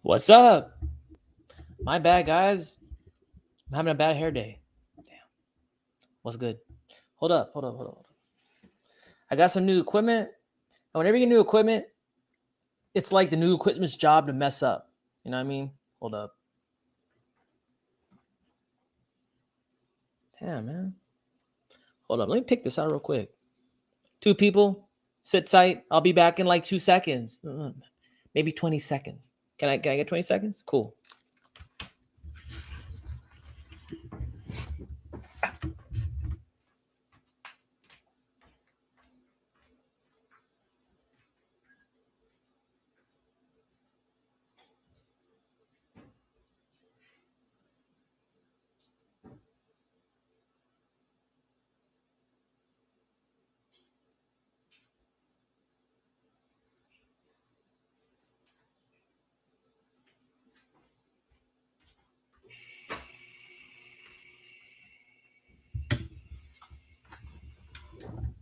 What's up? My bad, guys. I'm having a bad hair day. Damn. What's good? Hold up. I got some new equipment. And whenever you get new equipment, it's like the new equipment's job to mess up. You know what I mean? Hold up. Damn, man. Hold up. Let me pick this out real quick. 2 people. Sit tight. I'll be back in like 2 seconds. Maybe 20 seconds. Can I get 20 seconds? Cool.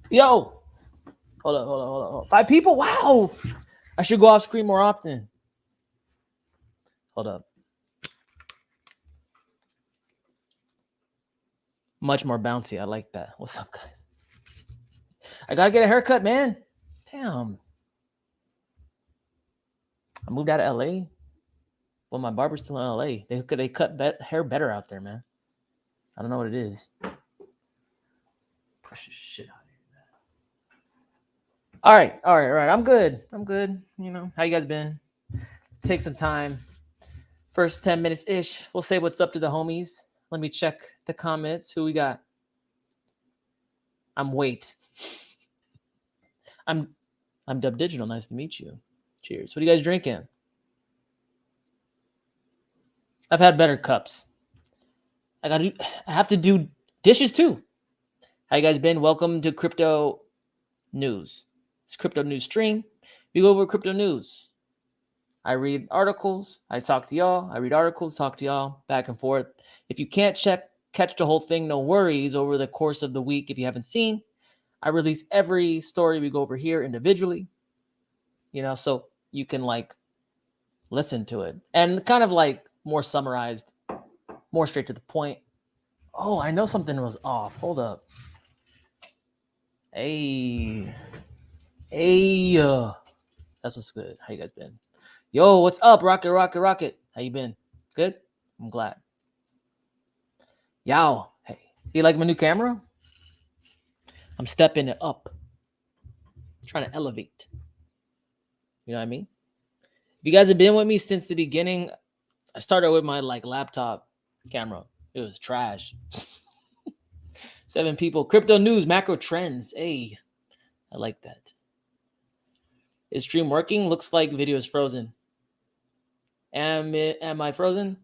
Yo. Hold up. 5 people? Wow. I should go off screen more often. Hold up. Much more bouncy. I like that. What's up, guys? I gotta get a haircut, man. Damn. I moved out of LA. Well, my barber's still in LA. They cut hair better out there, man. I don't know what it is. Push this shit out of here, man. All right. I'm good. You know, how you guys been? Take some time. First 10 minutes-ish. We'll say what's up to the homies. Let me check the comments. Who we got? I'm DubDigital. Nice to meet you. Cheers. What are you guys drinking? I've had better cups. I have to do dishes too. How you guys been? Welcome to Crypto News. It's Crypto News stream. We go over crypto news. I read articles. I talk to y'all. I read articles, talk to y'all, back and forth. If you can't catch the whole thing, no worries. Over the course of the week, if you haven't seen, I release every story we go over here individually. You know, so you can like listen to it and kind of like more summarized, more straight to the point. Oh, I know something was off. Hold up. Hey. That's what's good. How you guys been? Yo, what's up? Rocket. How you been? Good? I'm glad. Yow. Hey, you like my new camera? I'm stepping it up. Trying to elevate. You know what I mean? If you guys have been with me since the beginning, I started with my like laptop camera. It was trash. 7 people. Crypto news, macro trends. Hey, I like that. Is stream working? Looks like video is frozen. Am I frozen?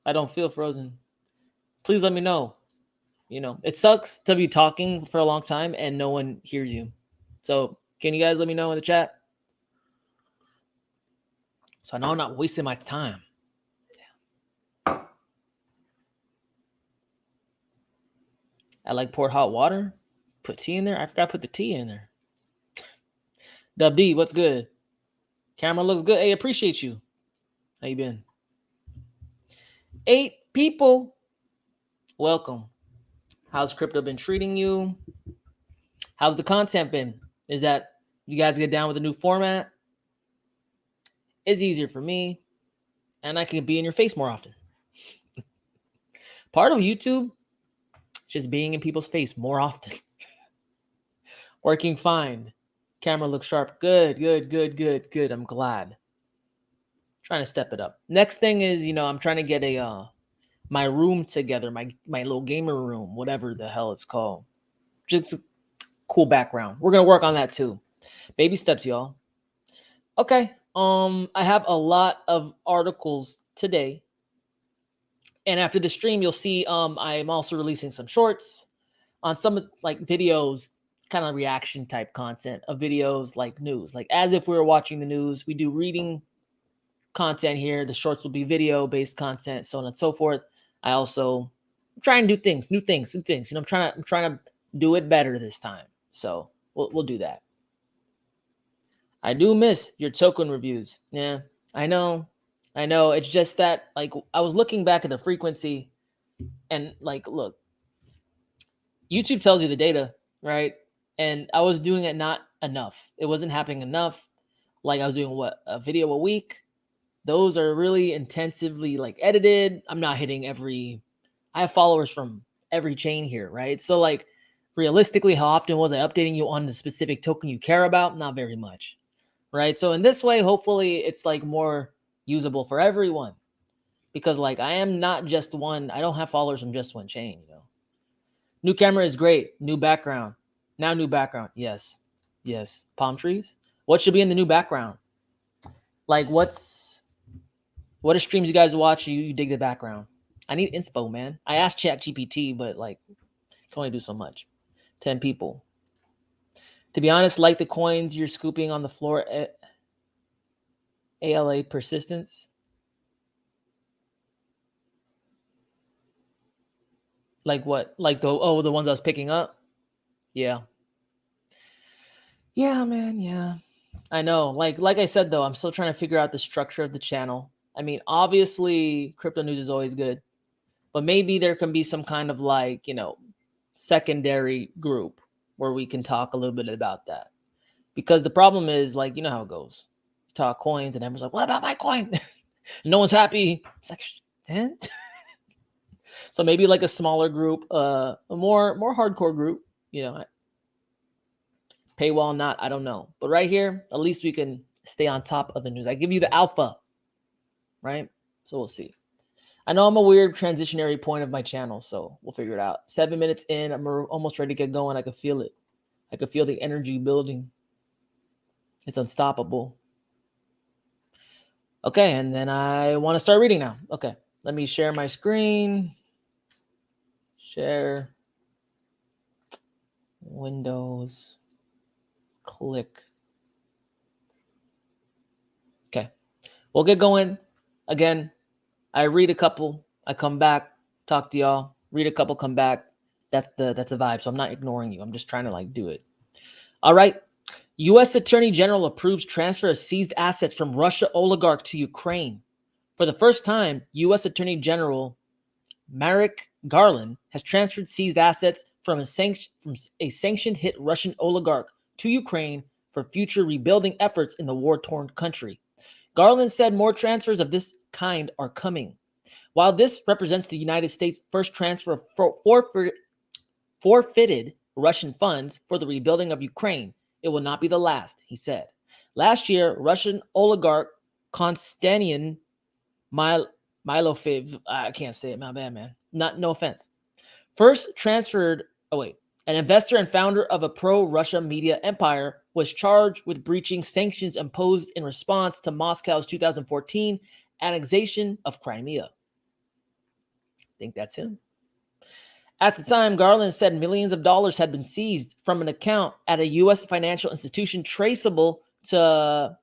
I don't feel frozen. Please let me know. You know, it sucks to be talking for a long time and no one hears you. So can you guys let me know in the chat? So I know I'm not wasting my time. I like poured hot water. Put tea in there. I forgot to put the tea in there. Dub D, what's good? Camera looks good. Hey, appreciate you. How you been? 8 people. Welcome. How's crypto been treating you? How's the content been? Is that you guys get down with the new format? It's easier for me, and I can be in your face more often. Part of YouTube, just being in people's face more often. Working fine. Camera looks sharp. Good. I'm glad. Trying to step it up. Next thing is, you know, I'm trying to get my room together, my little gamer room, whatever the hell it's called. Just cool background. We're gonna work on that too. Baby steps, y'all. Okay. I have a lot of articles today. And after the stream, you'll see I'm also releasing some shorts on some like videos, kind of reaction type content of videos like news. Like as if we were watching the news. We do reading content here. The shorts will be video based content, so on and so forth. I also try and do things, new things. You know, I'm trying to do it better this time. So we'll do that. I do miss your token reviews. Yeah, I know. It's just that like I was looking back at the frequency and like, look, YouTube tells you the data, right? And I was doing it not enough. It wasn't happening enough. Like I was doing a video a week. Those are really intensively like edited. I'm not hitting I have followers from every chain here, right? So like realistically, how often was I updating you on the specific token you care about? Not very much, right? So in this way, hopefully it's like more usable for everyone, because like I am not just one. I don't have followers from just one chain, you know. New camera is great. New background. Now new background. Yes. Palm trees. What should be in the new background? Like what are streams you guys watch? You dig the background. I need inspo, man. I asked ChatGPT, but like can only do so much. 10 people. To be honest, like the coins you're scooping on the floor, ALA persistence. Like what? Like the ones I was picking up? Yeah. Yeah, man, yeah. I know. Like I said though, I'm still trying to figure out the structure of the channel. I mean, obviously crypto news is always good, but maybe there can be some kind of like, you know, secondary group where we can talk a little bit about that. Because the problem is, like, you know how it goes. You talk coins and everyone's like, what about my coin? No one's happy. It's like, and so maybe like a smaller group, a more hardcore group, you know, paywall, not, I don't know. But right here, at least we can stay on top of the news. I give you the alpha, right? So we'll see. I know I'm a weird transitionary point of my channel, so we'll figure it out. 7 minutes in, I'm almost ready to get going. I can feel it. I can feel the energy building. It's unstoppable. Okay, and then I want to start reading now. Okay, let me share my screen. Share. Windows. Click. Okay, we'll get going. Again, I read a couple. I come back, talk to y'all. Read a couple, come back. That's the vibe. So I'm not ignoring you. I'm just trying to like do it. All right. U.S. Attorney General approves transfer of seized assets from Russia oligarch to Ukraine. For the first time, U.S. Attorney General Merrick Garland has transferred seized assets from a sanctioned-hit Russian oligarch to Ukraine for future rebuilding efforts in the war-torn country. Garland said more transfers of this kind are coming. While this represents the United States' first transfer of forfeited Russian funds for the rebuilding of Ukraine, it will not be the last, he said. Last year, Russian oligarch Konstantin Milofev, I can't say it, my bad, man. No offense. First transferred, an investor and founder of a pro-Russia media empire was charged with breaching sanctions imposed in response to Moscow's 2014 annexation of Crimea. I think that's him. At the time, Garland said millions of dollars had been seized from an account at a U.S. financial institution traceable to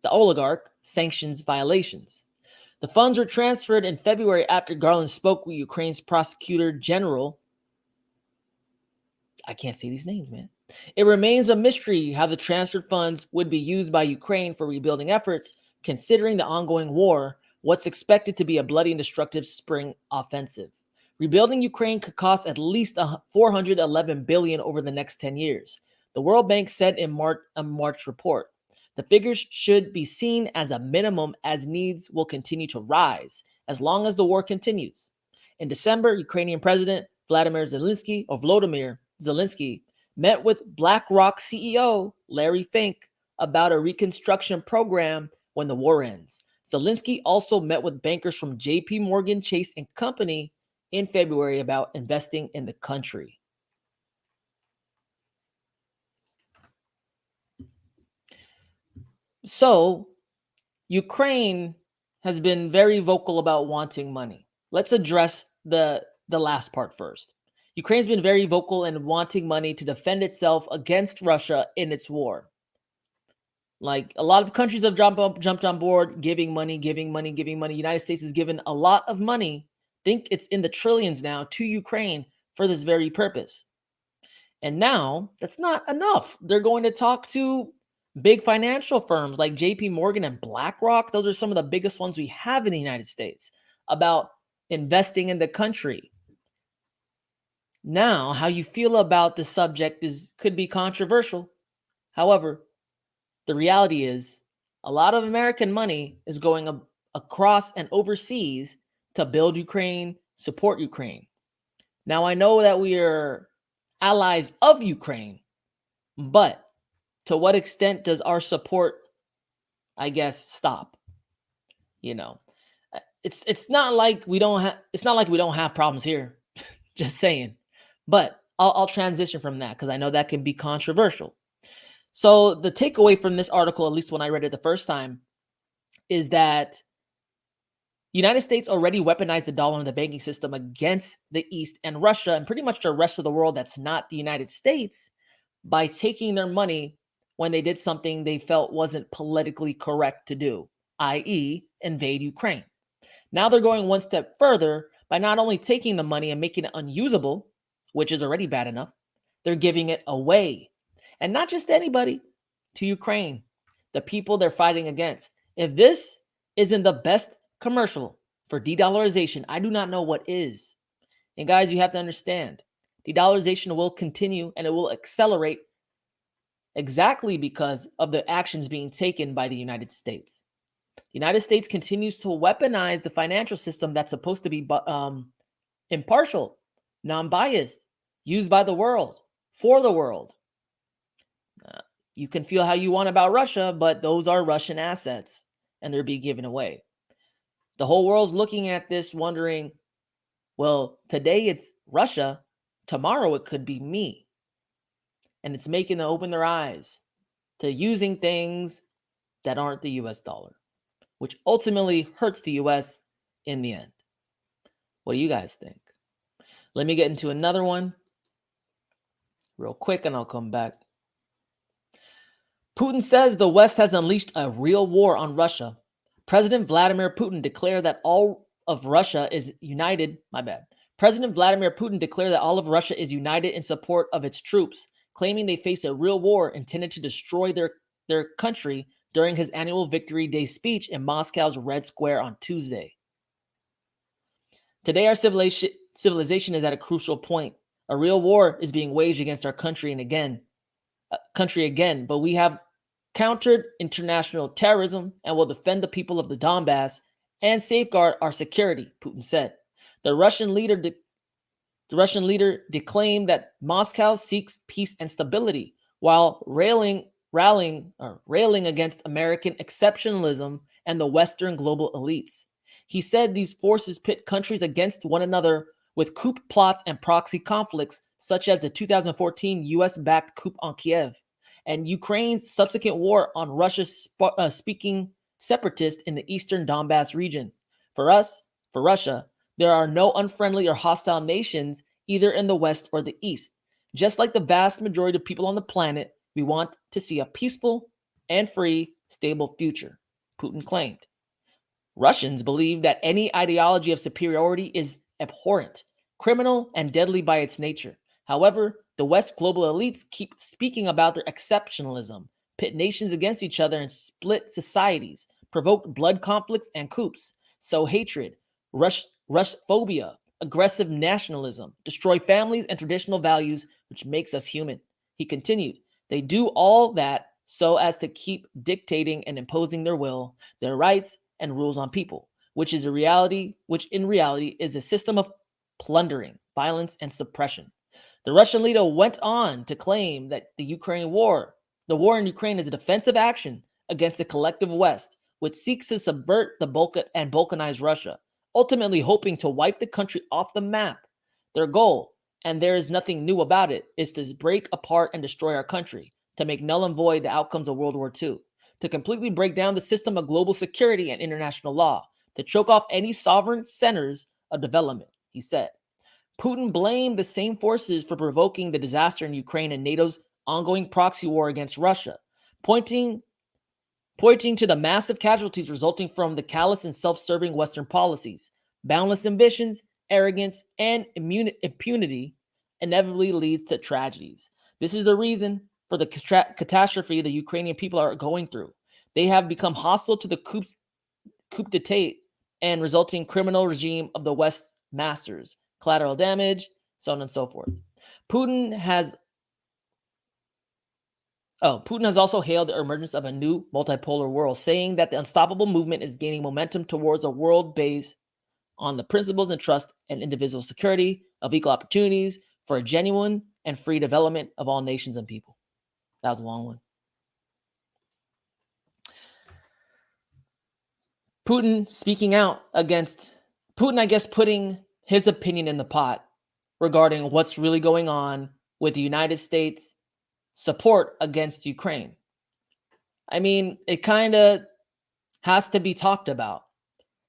the oligarch sanctions violations. The funds were transferred in February after Garland spoke with Ukraine's prosecutor general. I can't say these names, man. It remains a mystery how the transferred funds would be used by Ukraine for rebuilding efforts, considering the ongoing war, what's expected to be a bloody and destructive spring offensive. Rebuilding Ukraine could cost at least $411 billion over the next 10 years. The World Bank said in a March report. The figures should be seen as a minimum, as needs will continue to rise as long as the war continues. In December, Ukrainian President Volodymyr Zelensky met with BlackRock CEO Larry Fink about a reconstruction program when the war ends. Zelensky also met with bankers from JP Morgan Chase and Company in February about investing in the country. So Ukraine has been very vocal about wanting money. Let's address the last part first. Ukraine's been very vocal in wanting money to defend itself against Russia in its war. Like a lot of countries have jumped on board, giving money, giving money, giving money. United States has given a lot of money. Think it's in the trillions now to Ukraine for this very purpose. And now that's not enough. They're going to talk to big financial firms like JP Morgan and BlackRock. Those are some of the biggest ones we have in the United States about investing in the country. Now, how you feel about the subject could be controversial. However, the reality is a lot of American money is going across and overseas to build Ukraine, support Ukraine. Now, I know that we are allies of Ukraine, but to what extent does our support, I guess, stop? You know, it's not like we don't have problems here. Just saying. But I'll transition from that because I know that can be controversial. So the takeaway from this article, at least when I read it the first time, is that United States already weaponized the dollar in the banking system against the East and Russia and pretty much the rest of the world that's not the United States by taking their money when they did something they felt wasn't politically correct to do, i.e., invade Ukraine. Now they're going one step further by not only taking the money and making it unusable, which is already bad enough, they're giving it away. And not just anybody, to Ukraine, the people they're fighting against. If this isn't the best commercial for de-dollarization, I do not know what is. And guys, you have to understand, de-dollarization will continue and it will accelerate exactly because of the actions being taken by the United States. The United States continues to weaponize the financial system that's supposed to be impartial, non-biased, used by the world, for the world. You can feel how you want about Russia, but those are Russian assets and they're being given away. The whole world's looking at this wondering, well, today it's Russia, tomorrow it could be me. And it's making them open their eyes to using things that aren't the US dollar, which ultimately hurts the US in the end. What do you guys think? Let me get into another one real quick and I'll come back. Putin says the West has unleashed a real war on Russia. President Vladimir Putin declared that all of Russia is united. President Vladimir Putin declared that all of Russia is united in support of its troops, claiming they face a real war intended to destroy their country during his annual Victory Day speech in Moscow's Red Square on Tuesday. Today, our civilization is at a crucial point. A real war is being waged against our country again, but we have countered international terrorism and will defend the people of the Donbass and safeguard our security, Putin said. The Russian leader declaimed that Moscow seeks peace and stability while railing against American exceptionalism and the Western global elites. He said these forces pit countries against one another with coup plots and proxy conflicts, such as the 2014 US-backed coup on Kiev and Ukraine's subsequent war on Russian-speaking separatists in the eastern Donbass region. For Russia, there are no unfriendly or hostile nations either in the West or the East. Just like the vast majority of people on the planet, we want to see a peaceful and free, stable future, Putin claimed. Russians believe that any ideology of superiority is abhorrent, criminal, and deadly by its nature. However, the West global elites keep speaking about their exceptionalism, pit nations against each other and split societies, provoke blood conflicts and coups, sow hatred, Russphobia, aggressive nationalism, destroy families and traditional values, which makes us human. He continued, they do all that so as to keep dictating and imposing their will, their rights, and rules on people, which in reality is a system of plundering, violence, and suppression. The Russian leader went on to claim that the war in Ukraine is a defensive action against the collective West, which seeks to subvert and balkanize Russia, ultimately hoping to wipe the country off the map. Their goal, and there is nothing new about it, is to break apart and destroy our country, to make null and void the outcomes of World War II. to completely break down the system of global security and international law, to choke off any sovereign centers of development, he said. Putin blamed the same forces for provoking the disaster in Ukraine and NATO's ongoing proxy war against Russia, pointing to the massive casualties resulting from the callous and self-serving Western policies. Boundless ambitions, arrogance, and impunity inevitably leads to tragedies. This is the reason for the catastrophe the Ukrainian people are going through. They have become hostile to the coup d'etat and resulting criminal regime of the West's masters, collateral damage, so on and so forth. Putin has also hailed the emergence of a new multipolar world, saying that the unstoppable movement is gaining momentum towards a world based on the principles and trust and individual security of equal opportunities for a genuine and free development of all nations and people. That was a long one. Putin speaking out against Putin, I guess, putting his opinion in the pot regarding what's really going on with the United States support against Ukraine. I mean, it kind of has to be talked about.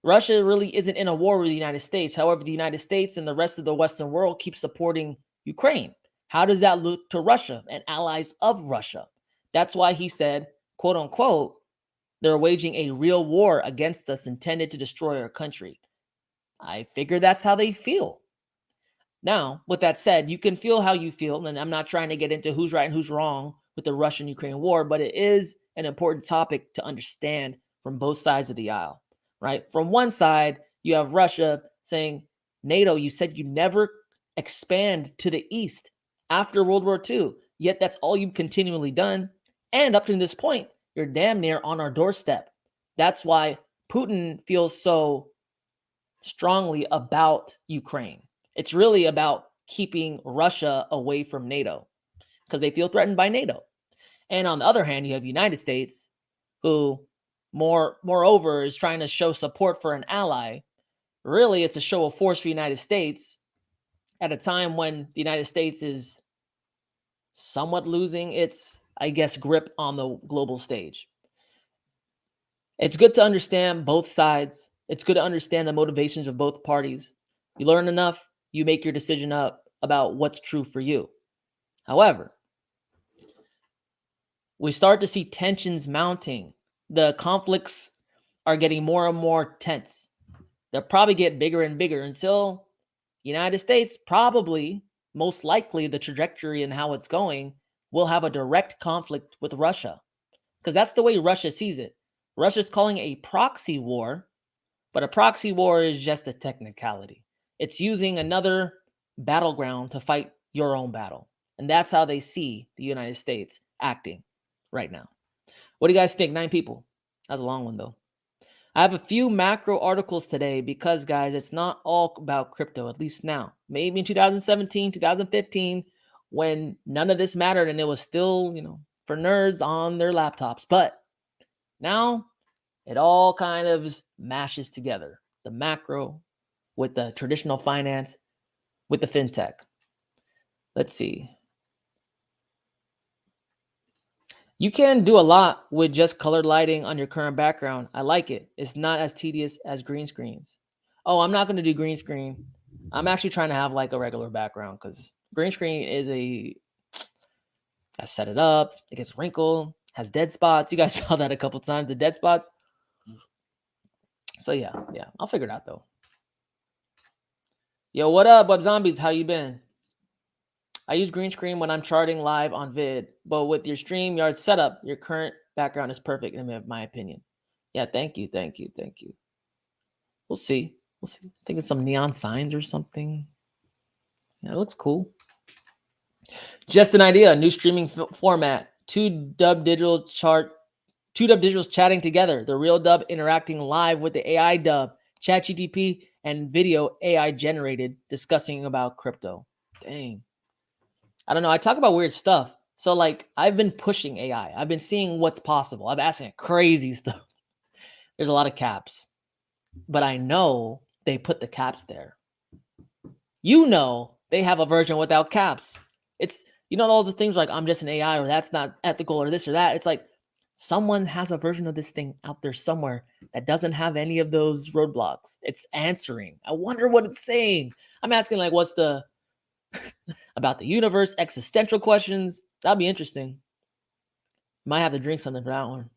Russia really isn't in a war with the United States. However, the United States and the rest of the Western world keep supporting Ukraine. How does that look to Russia and allies of Russia? That's why he said, quote unquote, they're waging a real war against us intended to destroy our country. I figure that's how they feel. Now, with that said, you can feel how you feel, and I'm not trying to get into who's right and who's wrong with the Russian-Ukraine war, but it is an important topic to understand from both sides of the aisle, right? From one side, you have Russia saying, NATO, you said you never expand to the east after World War II, yet that's all you've continually done. And up to this point, you're damn near on our doorstep. That's why Putin feels so strongly about Ukraine. It's really about keeping Russia away from NATO because they feel threatened by NATO. And on the other hand, you have the United States, who moreover is trying to show support for an ally. Really, it's a show of force for the United States at a time when the United States is somewhat losing its, I guess, grip on the global stage. It's good to understand both sides. It's good to understand the motivations of both parties. You learn enough, you make your decision up about what's true for you. However, we start to see tensions mounting. The conflicts are getting more and more tense. They'll probably get bigger and bigger until the United States, probably, most likely, the trajectory and how it's going, will have a direct conflict with Russia. Because that's the way Russia sees it. Russia's calling it a proxy war, but a proxy war is just a technicality. It's using another battleground to fight your own battle. And that's how they see the United States acting right now. What do you guys think? 9 people. That's a long one, though. I have a few macro articles today because, guys, it's not all about crypto, at least now. Maybe in 2017, 2015, when none of this mattered and it was still, for nerds on their laptops. But now it all kind of mashes together. The macro with the traditional finance, with the fintech. Let's see. You can do a lot with just colored lighting on your current background. I like it. It's not as tedious as green screens. Oh, I'm not going to do green screen. I'm actually trying to have like a regular background because green screen is I set it up. It gets wrinkled, has dead spots. You guys saw that a couple times, the dead spots. So yeah, I'll figure it out though. Yo, what up, Web Zombies? How you been? I use green screen when I'm charting live on vid, but with your StreamYard setup, your current background is perfect in my opinion. Yeah, thank you. We'll see. I think it's some neon signs or something. Yeah, it looks cool. Just an idea, a new streaming format. Two DubDigitals chatting together. The real dub interacting live with the AI dub, ChatGPT, and video AI generated discussing about crypto. Dang. I don't know. I talk about weird stuff. So like I've been pushing AI. I've been seeing what's possible. I'm asking crazy stuff. There's a lot of caps. But I know they put the caps there. They have a version without caps. It's, all the things like I'm just an AI or that's not ethical or this or that. It's like Someone has a version of this thing out there somewhere that doesn't have any of those roadblocks. It's answering. I wonder what it's saying. I'm asking like, what's the about the universe, existential questions. That'd be interesting. Might have to drink something for that one.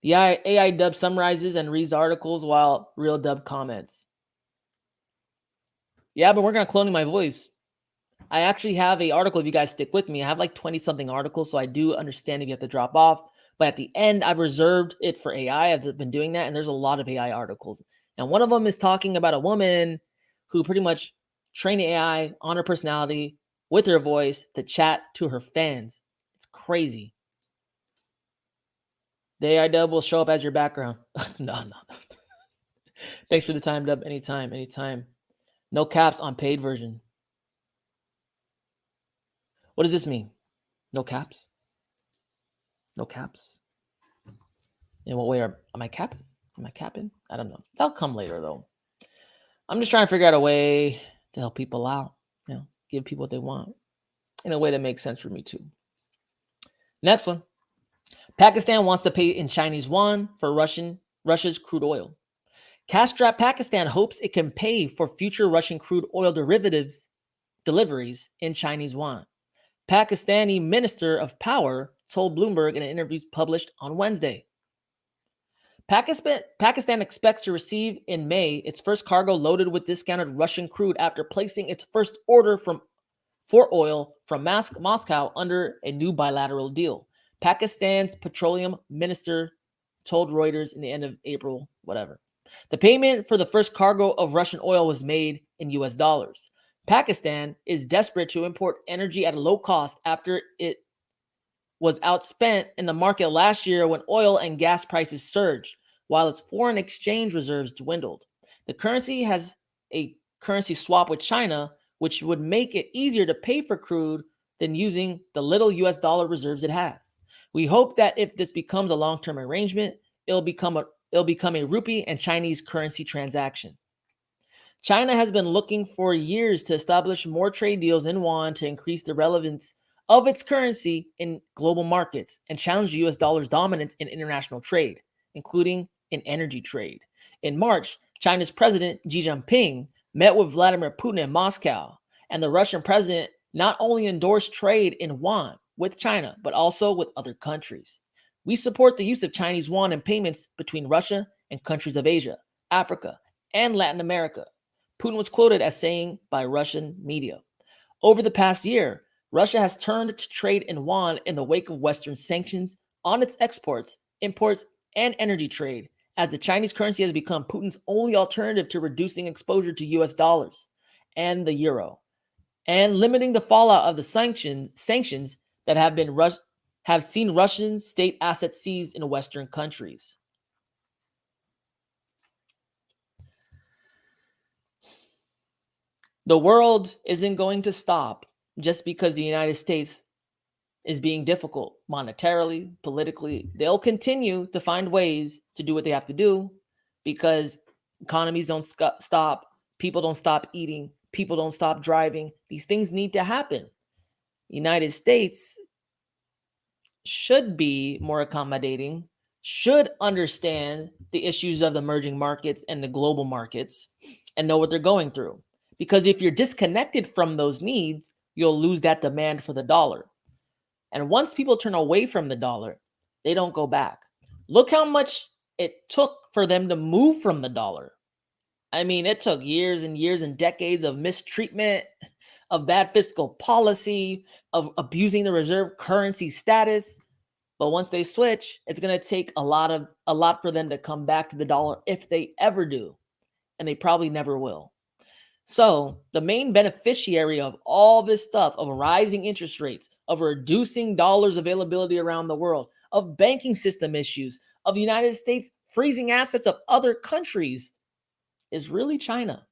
The AI Dub summarizes and reads articles while Real Dub comments. Yeah, I've been working on cloning my voice. I actually have a article, if you guys stick with me. I have like 20 something articles, so I do understand if you have to drop off. But at the end, I've reserved it for AI. I've been doing that, and there's a lot of AI articles. And one of them is talking about a woman who pretty much trained AI on her personality with her voice to chat to her fans. It's crazy. The AI Dub will show up as your background. No. Thanks for the time, Dub. Anytime. No caps on paid version. What does this mean? No caps? No caps? In what way am I capping? Am I capping? I don't know. That'll come later though. I'm just trying to figure out a way to help people out, give people what they want in a way that makes sense for me too. Next one. Pakistan wants to pay in Chinese yuan for Russia's crude oil. Cash-strapped Pakistan hopes it can pay for future Russian crude oil derivatives deliveries in Chinese yuan. Pakistani Minister of Power told Bloomberg in an interview published on Wednesday. Pakistan expects to receive in May its first cargo loaded with discounted Russian crude after placing its first order for oil from Moscow under a new bilateral deal. Pakistan's petroleum minister told Reuters in the end of April, whatever. The payment for the first cargo of Russian oil was made in US dollars. Pakistan is desperate to import energy at a low cost after it was outspent in the market last year when oil and gas prices surged, while its foreign exchange reserves dwindled. The currency has a currency swap with China, which would make it easier to pay for crude than using the little US dollar reserves it has. We hope that if this becomes a long-term arrangement, it'll become a rupee and Chinese currency transaction. China has been looking for years to establish more trade deals in yuan to increase the relevance of its currency in global markets and challenge the US dollar's dominance in international trade, including in energy trade. In March, China's President Xi Jinping met with Vladimir Putin in Moscow, and the Russian president not only endorsed trade in yuan with China, but also with other countries. We support the use of Chinese yuan in payments between Russia and countries of Asia, Africa, and Latin America, Putin was quoted as saying by Russian media. Over the past year, Russia has turned to trade in yuan in the wake of Western sanctions on its exports, imports, and energy trade, as the Chinese currency has become Putin's only alternative to reducing exposure to US dollars and the euro, and limiting the fallout of the sanctions that have seen Russian state assets seized in Western countries. The world isn't going to stop just because the United States is being difficult monetarily, politically. They'll continue to find ways to do what they have to do because economies don't stop, people don't stop eating, people don't stop driving. These things need to happen. The United States should be more accommodating, should understand the issues of the emerging markets and the global markets and know what they're going through. Because if you're disconnected from those needs, you'll lose that demand for the dollar. And once people turn away from the dollar, they don't go back. Look how much it took for them to move from the dollar. I mean, it took years and years and decades of mistreatment, of bad fiscal policy, of abusing the reserve currency status. But once they switch, it's going to take a lot for them to come back to the dollar if they ever do. And they probably never will. So the main beneficiary of all this stuff, of rising interest rates, of reducing dollars availability around the world, of banking system issues, of the United States freezing assets of other countries, is really China.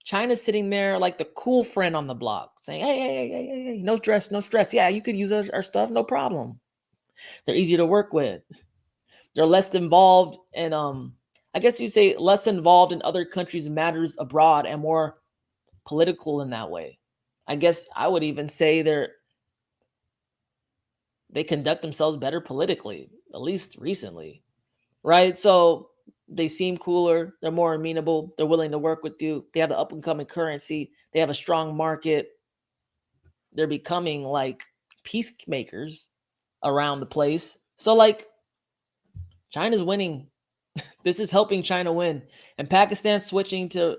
China's sitting there like the cool friend on the block saying, hey, no stress. Yeah, you could use our stuff, no problem. They're easier to work with. They're less involved in, I guess you'd say less involved in other countries' matters abroad and more political in that way. I guess I would even say they're they conduct themselves better politically, at least recently, right? So they seem cooler. They're more amenable. They're willing to work with you. They have an up and coming currency. They have a strong market. They're becoming like peacemakers around the place. So like China's winning. This is helping China win. And Pakistan switching to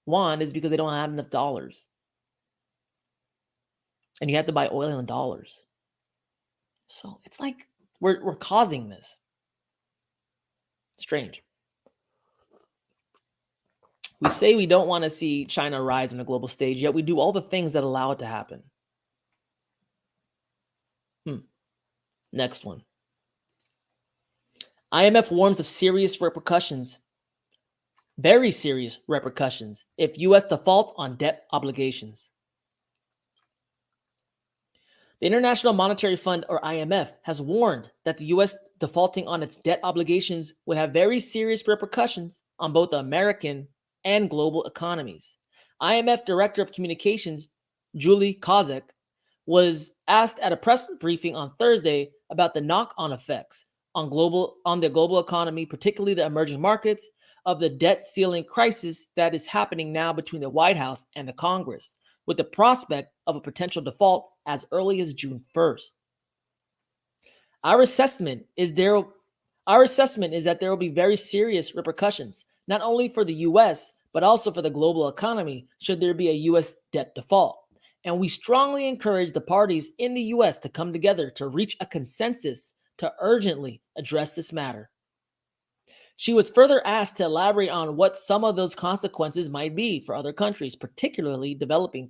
yuan is because they don't have enough dollars. And you have to buy oil in dollars. So it's like we're causing this. Strange. We say we don't want to see China rise on a global stage, yet we do all the things that allow it to happen. Next one. IMF warns of serious repercussions, very serious repercussions, if U.S. defaults on debt obligations. The International Monetary Fund, or IMF, has warned that the U.S. defaulting on its debt obligations would have very serious repercussions on both the American and global economies. IMF Director of Communications, Julie Kozak, was asked at a press briefing on Thursday about the knock-on effects on the global economy, particularly the emerging markets, of the debt ceiling crisis that is happening now between the White House and the Congress, with the prospect of a potential default as early as June 1st. Our assessment is that there will be very serious repercussions, not only for the U.S., but also for the global economy should there be a U.S. debt default. And we strongly encourage the parties in the U.S. to come together to reach a consensus to urgently address this matter. She was further asked to elaborate on what some of those consequences might be for other countries, particularly developing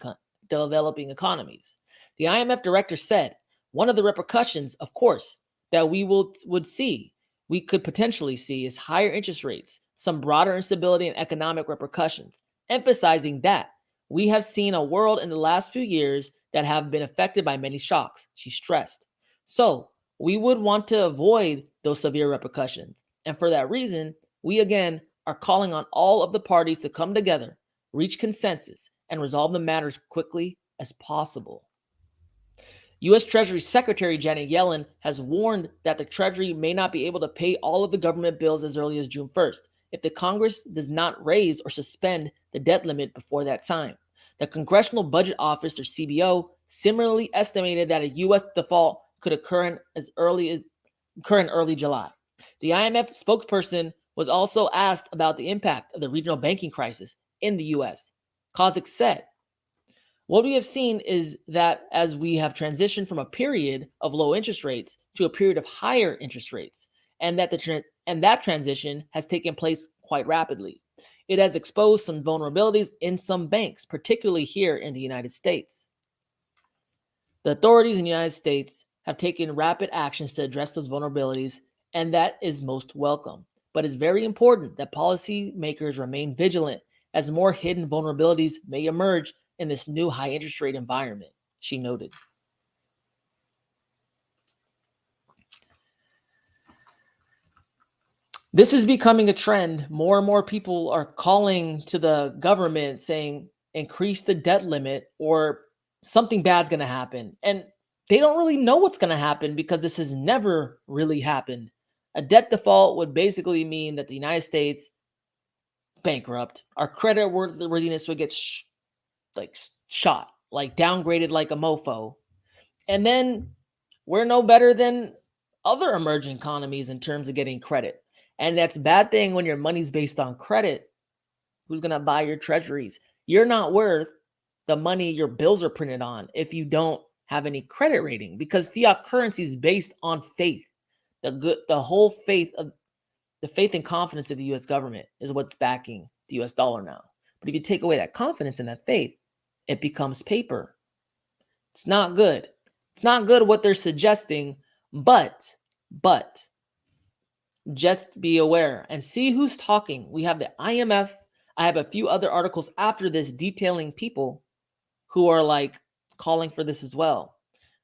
economies. The IMF director said, one of the repercussions, of course, that we could potentially see is higher interest rates, some broader instability and economic repercussions, emphasizing that we have seen a world in the last few years that have been affected by many shocks, she stressed. So we would want to avoid those severe repercussions. And for that reason, we again are calling on all of the parties to come together, reach consensus, and resolve the matter as quickly as possible. U.S. Treasury Secretary Janet Yellen has warned that the Treasury may not be able to pay all of the government bills as early as June 1st if the Congress does not raise or suspend the debt limit before that time. The Congressional Budget Office, or CBO, similarly estimated that a U.S. default could occur in early July. The IMF spokesperson was also asked about the impact of the regional banking crisis in the U.S. Kozak said, what we have seen is that as we have transitioned from a period of low interest rates to a period of higher interest rates, and that transition has taken place quite rapidly. It has exposed some vulnerabilities in some banks, particularly here in the United States. The authorities in the United States have taken rapid actions to address those vulnerabilities, and that is most welcome. But it's very important that policymakers remain vigilant as more hidden vulnerabilities may emerge in this new high interest rate environment, she noted. This is becoming a trend. More and more people are calling to the government saying, increase the debt limit or something bad's going to happen. And they don't really know what's going to happen because this has never really happened. A debt default would basically mean that the United States is bankrupt. Our credit worthiness would get shot, like downgraded like a mofo. And then we're no better than other emerging economies in terms of getting credit. And that's a bad thing when your money's based on credit. Who's going to buy your treasuries? You're not worth the money your bills are printed on if you don't have any credit rating, because fiat currency is based on faith. The faith and confidence of the U.S. government is what's backing the U.S. dollar now. But if you take away that confidence and that faith, it becomes paper. It's not good. It's not good what they're suggesting, but just be aware and see who's talking. We have the IMF. I have a few other articles after this detailing people who are like calling for this as well.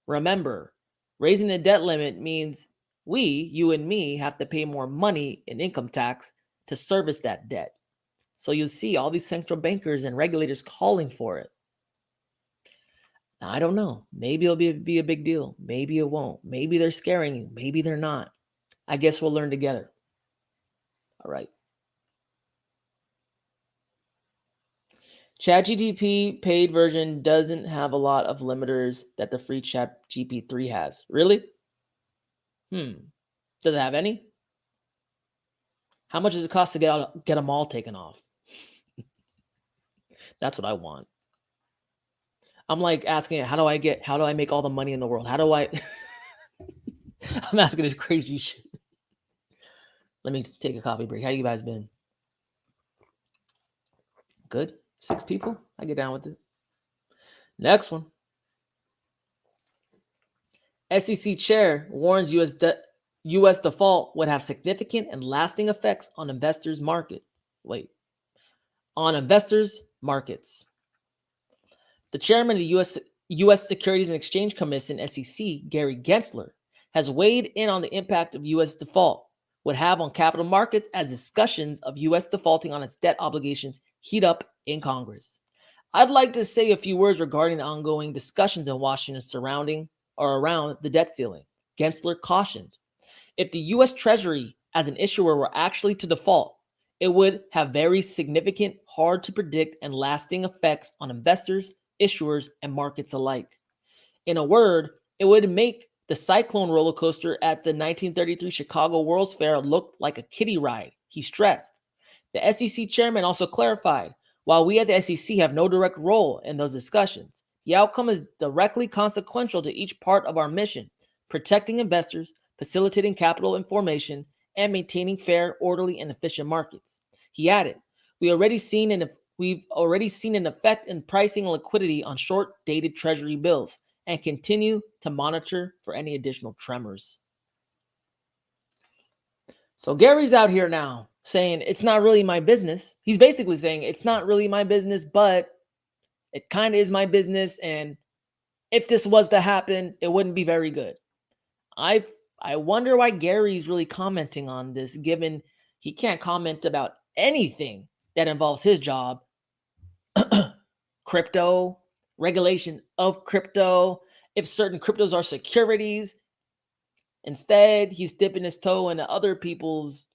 Remember, raising the debt limit means you and me, have to pay more money in income tax to service that debt. So you'll see all these central bankers and regulators calling for it. Now, I don't know. Maybe it'll be a big deal. Maybe it won't. Maybe they're scaring you. Maybe they're not. I guess we'll learn together. All right. ChatGPT paid version doesn't have a lot of limiters that the free ChatGPT 3 has. Really? Does it have any? How much does it cost to get them all taken off? That's what I want. I'm like asking, how do I make all the money in the world? How do I? I'm asking this crazy shit. Let me take a coffee break. How you guys been? Good? 6 people? I get down with it. Next one. SEC chair warns U.S. default would have significant and lasting effects on investors' markets. The chairman of the U.S. Securities and Exchange Commission, SEC, Gary Gensler, has weighed in on the impact of U.S. default would have on capital markets as discussions of U.S. defaulting on its debt obligations heat up in Congress. I'd like to say a few words regarding the ongoing discussions in Washington surrounding or around the debt ceiling. Gensler cautioned, if the U.S. Treasury as an issuer were actually to default, it would have very significant, hard to predict, and lasting effects on investors, issuers, and markets alike. In a word, it would make the cyclone roller coaster at the 1933 Chicago World's Fair look like a kiddie ride, he stressed. The SEC chairman also clarified, while we at the SEC have no direct role in those discussions, the outcome is directly consequential to each part of our mission, protecting investors, facilitating capital formation, and maintaining fair, orderly, and efficient markets. He added, we've already seen an effect in pricing and liquidity on short-dated treasury bills and continue to monitor for any additional tremors. So Gary's out here now saying it's not really my business. He's basically saying it's not really my business, but it kind of is my business. And if this was to happen, it wouldn't be very good. I wonder why Gary's really commenting on this, given he can't comment about anything that involves his job. Crypto, regulation of crypto, if certain cryptos are securities. Instead, he's dipping his toe into other people's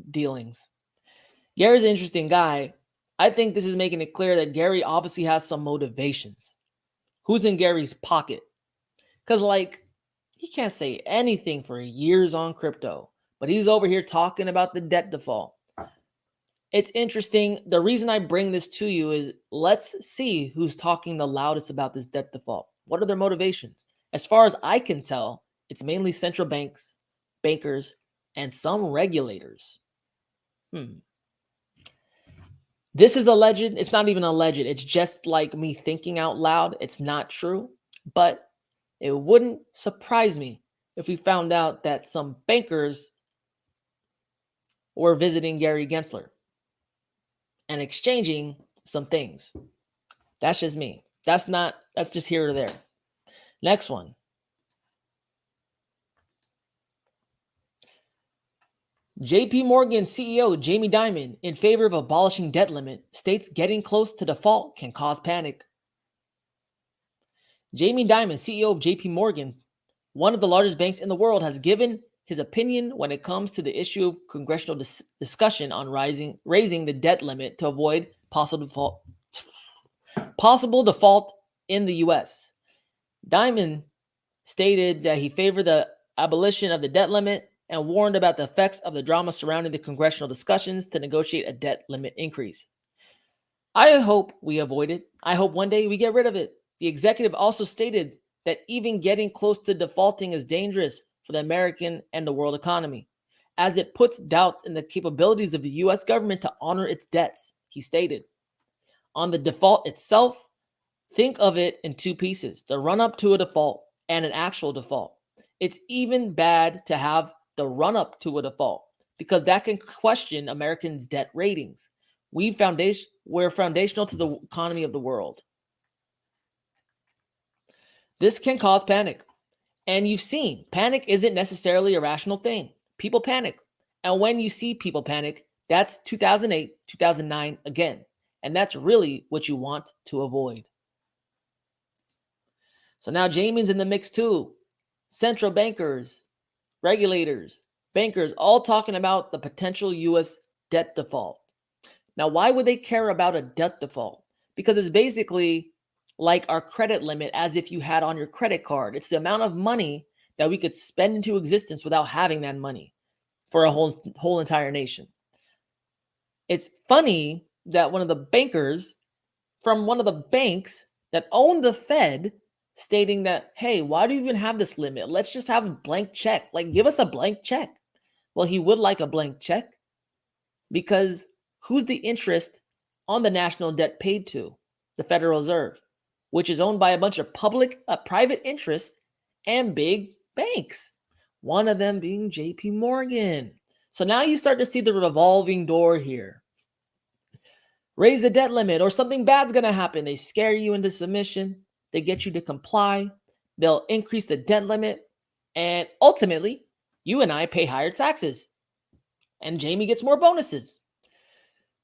dealings. Gary's an interesting guy. I think this is making it clear that Gary obviously has some motivations. Who's in Gary's pocket? Because, he can't say anything for years on crypto, but he's over here talking about the debt default. It's interesting. The reason I bring this to you is let's see who's talking the loudest about this debt default. What are their motivations? As far as I can tell, it's mainly central banks, bankers, and some regulators. This is alleged. It's not even alleged. It's just like me thinking out loud. It's not true, but it wouldn't surprise me if we found out that some bankers were visiting Gary Gensler and exchanging some things. That's just me. That's just here or there. Next one. JP Morgan CEO Jamie Dimon, in favor of abolishing debt limit, states getting close to default can cause panic. Jamie Dimon, CEO of JP Morgan, one of the largest banks in the world, has given his opinion when it comes to the issue of congressional discussion on raising the debt limit to avoid possible default in the U.S. Dimon stated that he favored the abolition of the debt limit and warned about the effects of the drama surrounding the congressional discussions to negotiate a debt limit increase. I hope we avoid it. I hope one day we get rid of it. The executive also stated that even getting close to defaulting is dangerous for the American and the world economy, as it puts doubts in the capabilities of the U.S. government to honor its debts, he stated. On the default itself, think of it in 2 pieces, the run-up to a default and an actual default. It's even bad to have the run-up to a default because that can question Americans' debt ratings. We're foundational to the economy of the world. This can cause panic. And you've seen, panic isn't necessarily a rational thing. People panic. And when you see people panic, that's 2008, 2009 again. And that's really what you want to avoid. So now Jamie's in the mix too. Central bankers, regulators, bankers, all talking about the potential U.S. debt default. Now, why would they care about a debt default? Because it's basically like our credit limit as if you had on your credit card. It's the amount of money that we could spend into existence without having that money for a whole entire nation. It's funny that one of the bankers from one of the banks that own the Fed stating that, hey, why do you even have this limit? Let's just have a blank check. Like, give us a blank check. Well, he would like a blank check because who's the interest on the national debt paid to? The Federal Reserve, which is owned by a bunch of private interests and big banks. One of them being JP Morgan. So now you start to see the revolving door here. Raise the debt limit or something bad's going to happen. They scare you into submission. They get you to comply. They'll increase the debt limit. And ultimately, you and I pay higher taxes. And Jamie gets more bonuses.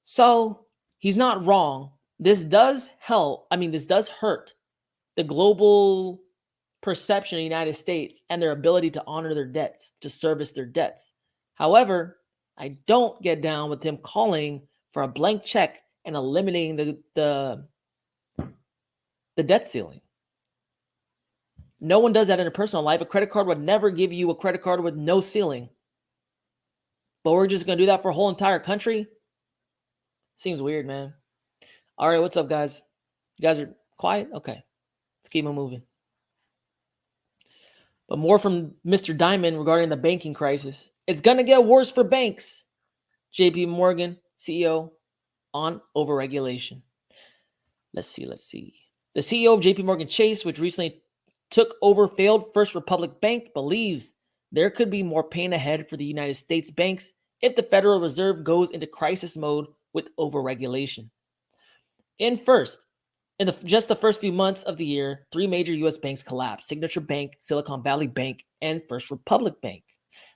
So he's not wrong. This does help. This does hurt the global perception of the United States and their ability to honor their debts, to service their debts. However, I don't get down with him calling for a blank check and eliminating the debt ceiling. No one does that in a personal life. A credit card would never give you a credit card with no ceiling. But we're just going to do that for a whole entire country? Seems weird, man. All right, what's up, guys? You guys are quiet? Okay. Let's keep it moving. But more from Mr. Diamond regarding the banking crisis. It's going to get worse for banks. JP Morgan, CEO, on overregulation. Let's see. The CEO of JP Morgan Chase, which recently took over failed First Republic Bank, believes there could be more pain ahead for the United States banks if the Federal Reserve goes into crisis mode with overregulation. Just the first few months of the year, 3 major U.S. banks collapsed: Signature Bank, Silicon Valley Bank, and First Republic Bank.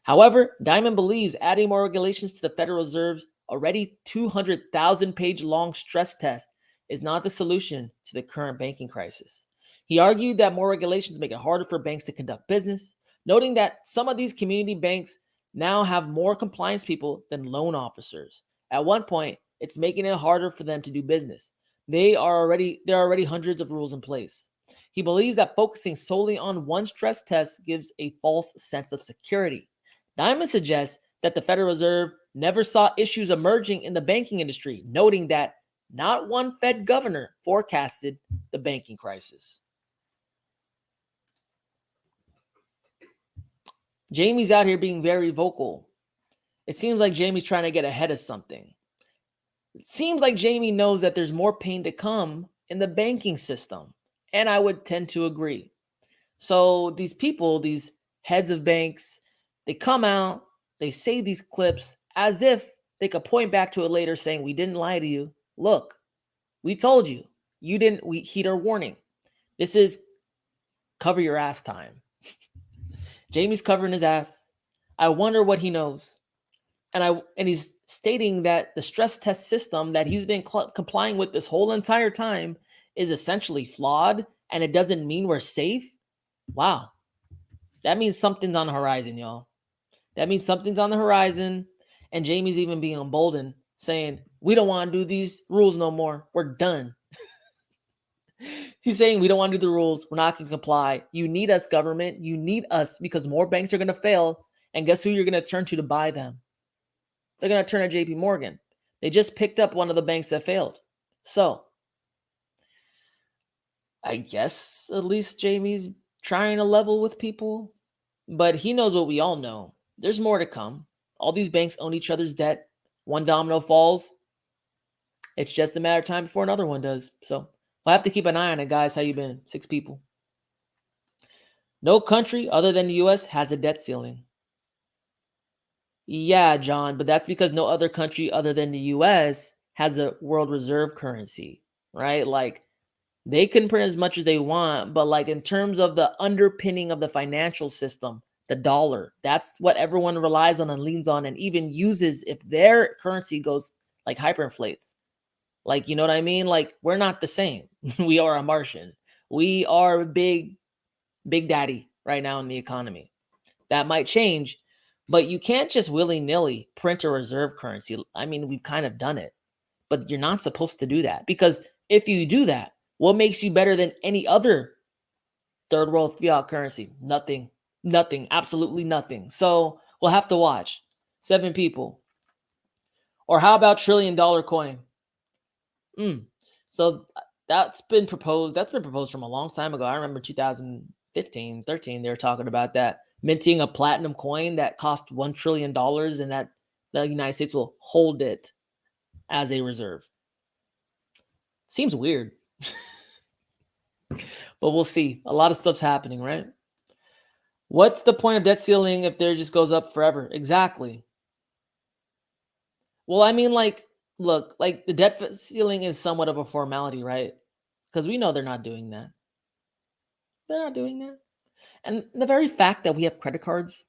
However, Diamond believes adding more regulations to the Federal Reserve's already 200,000-page long stress test is not the solution to the current banking crisis. He argued that more regulations make it harder for banks to conduct business, noting that some of these community banks now have more compliance people than loan officers. At one point, it's making it harder for them to do business. There are already hundreds of rules in place. He believes that focusing solely on one stress test gives a false sense of security. Diamond suggests that the Federal Reserve never saw issues emerging in the banking industry, noting that not one Fed governor forecasted the banking crisis. Jamie's out here being very vocal. It seems like Jamie's trying to get ahead of something. It seems like Jamie knows that there's more pain to come in the banking system, and I would tend to agree. So these people, these heads of banks, they come out, they say these clips as if they could point back to it later saying, we didn't lie to you. Look, we told you. You didn't heed our warning. This is cover your ass time. Jamie's covering his ass. I wonder what he knows. And he's stating that the stress test system that he's been complying with this whole entire time is essentially flawed, and it doesn't mean we're safe. Wow. That means something's on the horizon, y'all. That means something's on the horizon, and Jamie's even being emboldened, saying, we don't want to do these rules no more. We're done. He's saying we don't want to do the rules. We're not going to comply. You need us, government. You need us because more banks are going to fail. And guess who you're going to turn to buy them? They're going to turn to JP Morgan. They just picked up one of the banks that failed. So I guess at least Jamie's trying to level with people. But he knows what we all know. There's more to come. All these banks own each other's debt. One domino falls. It's just a matter of time before another one does. So we'll have to keep an eye on it, guys. How you been? 6 people. No country other than the U.S. has a debt ceiling. Yeah, John, but that's because no other country other than the U.S. has a world reserve currency, right? Like, they can print as much as they want, but like in terms of the underpinning of the financial system, the dollar, that's what everyone relies on and leans on and even uses if their currency goes like hyperinflates. Like, you know what I mean? Like, we're not the same. We are a Martian. We are big big daddy right now in the economy. That might change, but you can't just willy-nilly print a reserve currency. I mean, we've kind of done it, but you're not supposed to do that, because if you do that, what makes you better than any other third world fiat currency? Nothing, absolutely nothing. So we'll have to watch. 7 people. Or how about $1 trillion coin? So that's been proposed. That's been proposed from a long time ago. I remember 2015, 13, they were talking about that, minting a platinum coin that cost $1 trillion, and that the United States will hold it as a reserve. Seems weird. But we'll see. A lot of stuff's happening, right? What's the point of debt ceiling if there just goes up forever? Exactly. Well, I mean, like, look, like the debt ceiling is somewhat of a formality, right? Because we know they're not doing that. They're not doing that. And the very fact that we have credit cards,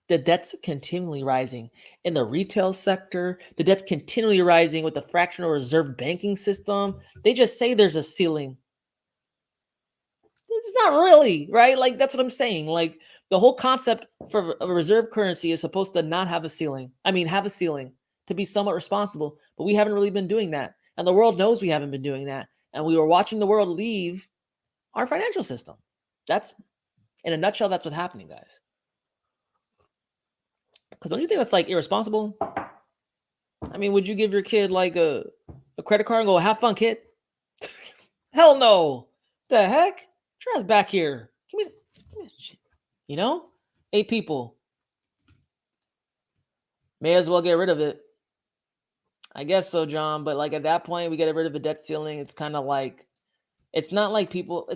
the debt's continually rising in the retail sector, the debt's continually rising with the fractional reserve banking system. They just say there's a ceiling. It's not really, right? Like, that's what I'm saying. Like, the whole concept for a reserve currency is supposed to not have a ceiling. I mean, have a ceiling to be somewhat responsible, but we haven't really been doing that. And the world knows we haven't been doing that. And we were watching the world leave our financial system. That's, in a nutshell, that's what's happening, guys. Because don't you think that's like irresponsible? I mean, would you give your kid like a credit card and go, have fun, kid? Hell no. The heck? Try us back here. Give me shit. You know? 8 people. May as well get rid of it. I guess so, John. But like at that point, we get rid of the debt ceiling. It's kind of like, it's not like people,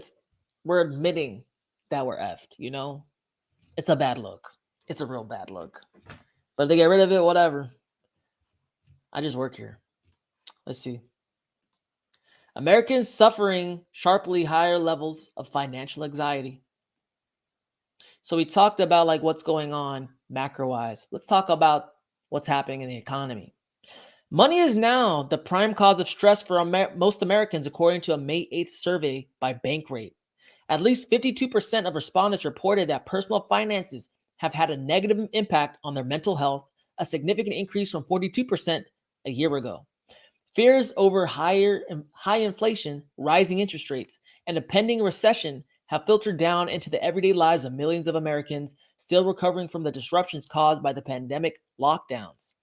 we're admitting that we're effed, you know? It's a bad look. It's a real bad look. But if they get rid of it, whatever. I just work here. Let's see. Americans suffering sharply higher levels of financial anxiety. So we talked about like what's going on macro-wise. Let's talk about what's happening in the economy. Money is now the prime cause of stress for most Americans, according to a May 8th survey by Bankrate. At least 52% of respondents reported that personal finances have had a negative impact on their mental health, a significant increase from 42% a year ago. Fears over high inflation, rising interest rates, and a pending recession have filtered down into the everyday lives of millions of Americans still recovering from the disruptions caused by the pandemic lockdowns.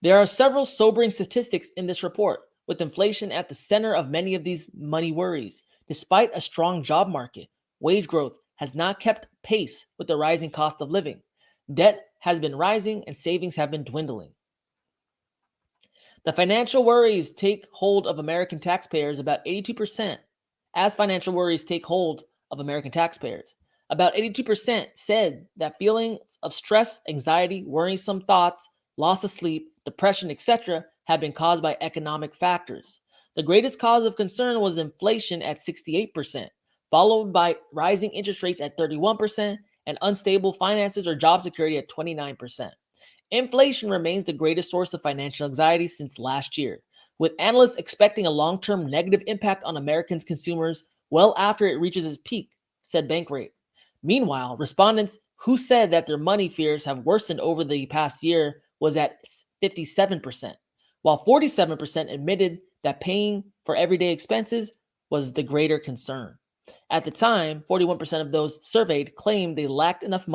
There are several sobering statistics in this report, with inflation at the center of many of these money worries. Despite a strong job market, wage growth has not kept pace with the rising cost of living. Debt has been rising and savings have been dwindling. The financial worries take hold of American taxpayers about 82%. As financial worries take hold of American taxpayers, about 82% said that feelings of stress, anxiety, worrisome thoughts, loss of sleep, depression, etc. have been caused by economic factors. The greatest cause of concern was inflation at 68%, followed by rising interest rates at 31% and unstable finances or job security at 29%. Inflation remains the greatest source of financial anxiety since last year, with analysts expecting a long-term negative impact on Americans' consumers well after it reaches its peak, said Bankrate. Meanwhile, respondents who said that their money fears have worsened over the past year was at 57%, while 47% admitted that paying for everyday expenses was the greater concern. At the time, 41% of those surveyed claimed they lacked enough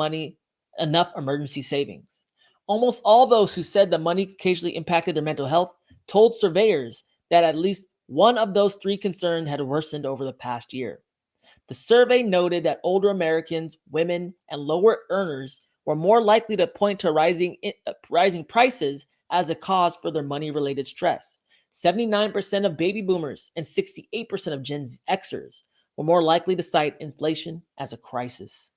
emergency savings. Almost all those who said the money occasionally impacted their mental health told surveyors that at least one of those 3 concerns had worsened over the past year. The survey noted that older Americans, women, and lower earners were more likely to point to rising prices as a cause for their money-related stress. 79% of baby boomers and 68% of Gen Xers were more likely to cite inflation as a crisis.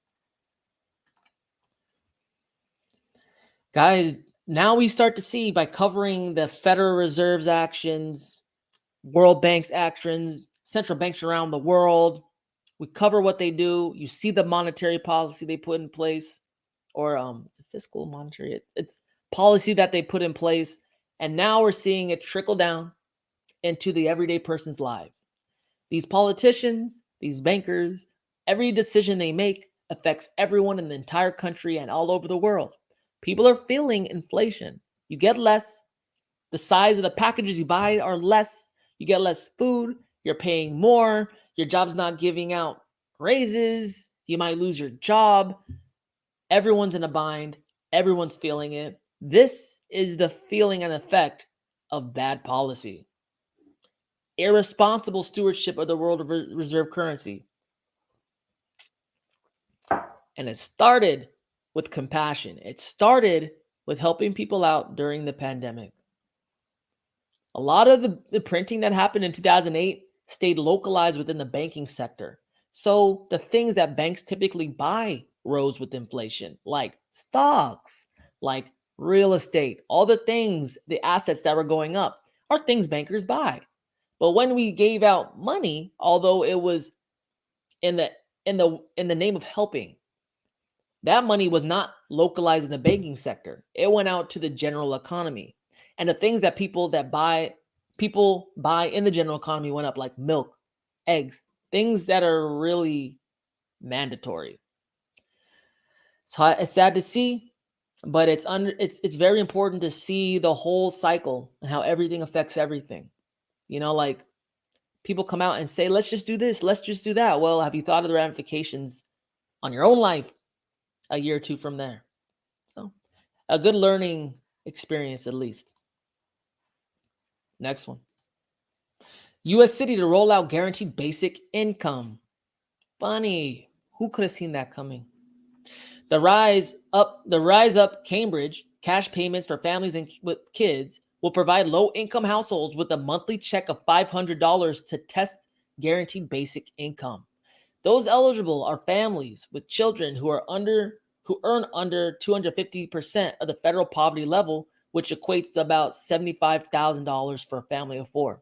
Guys, now we start to see, by covering the Federal Reserve's actions, World Bank's actions, central banks around the world, we cover what they do. You see the monetary policy they put in place, or it's a fiscal monetary. It's policy that they put in place, and now we're seeing it trickle down into the everyday person's life. These politicians, these bankers, Every decision they make affects everyone in the entire country and all over the world. People are feeling inflation. You get less. The size of the packages you buy are less. You get less food. You're paying more. Your job's not giving out raises. You might lose your job. Everyone's in a bind. Everyone's feeling it. This is the feeling and effect of bad policy. Irresponsible stewardship of the world reserve currency. And it started with compassion. It started with helping people out during the pandemic. A lot of the printing that happened in 2008 stayed localized within the banking sector. So the things that banks typically buy rose with inflation, like stocks, like real estate, all the things, the assets that were going up are things bankers buy. But when we gave out money, although it was in the name of helping, that money was not localized in the banking sector. It went out to the general economy. And the things that people buy in the general economy went up, like milk, eggs, things that are really mandatory. It's sad to see, but it's very important to see the whole cycle and how everything affects everything. Like people come out and say, let's just do this, let's just do that. Well, have you thought of the ramifications on your own life a year or two from there? So a good learning experience, at least. Next one. U.S. city to roll out guaranteed basic income. Funny. Who could have seen that coming? The rise up Cambridge cash payments for families and with kids will provide low-income households with a monthly check of $500 to test guaranteed basic income. Those eligible are families with children who earn under 250% of the federal poverty level, which equates to about $75,000 for a family of four.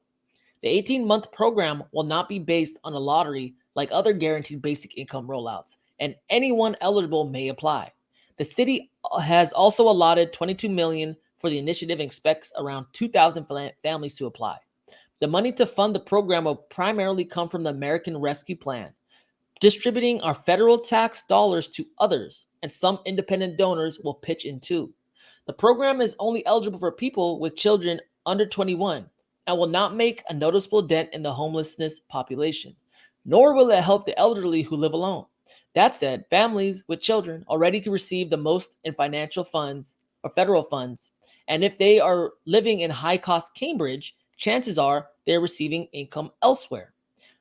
The 18-month program will not be based on a lottery like other guaranteed basic income rollouts, and anyone eligible may apply. The city has also allotted $22 million for the initiative and expects around 2,000 families to apply. The money to fund the program will primarily come from the American Rescue Plan, distributing our federal tax dollars to others, and some independent donors will pitch in too. The program is only eligible for people with children under 21 and will not make a noticeable dent in the homelessness population, nor will it help the elderly who live alone. That said, families with children already can receive the most in financial funds or federal funds, and if they are living in high-cost Cambridge, chances are they're receiving income elsewhere.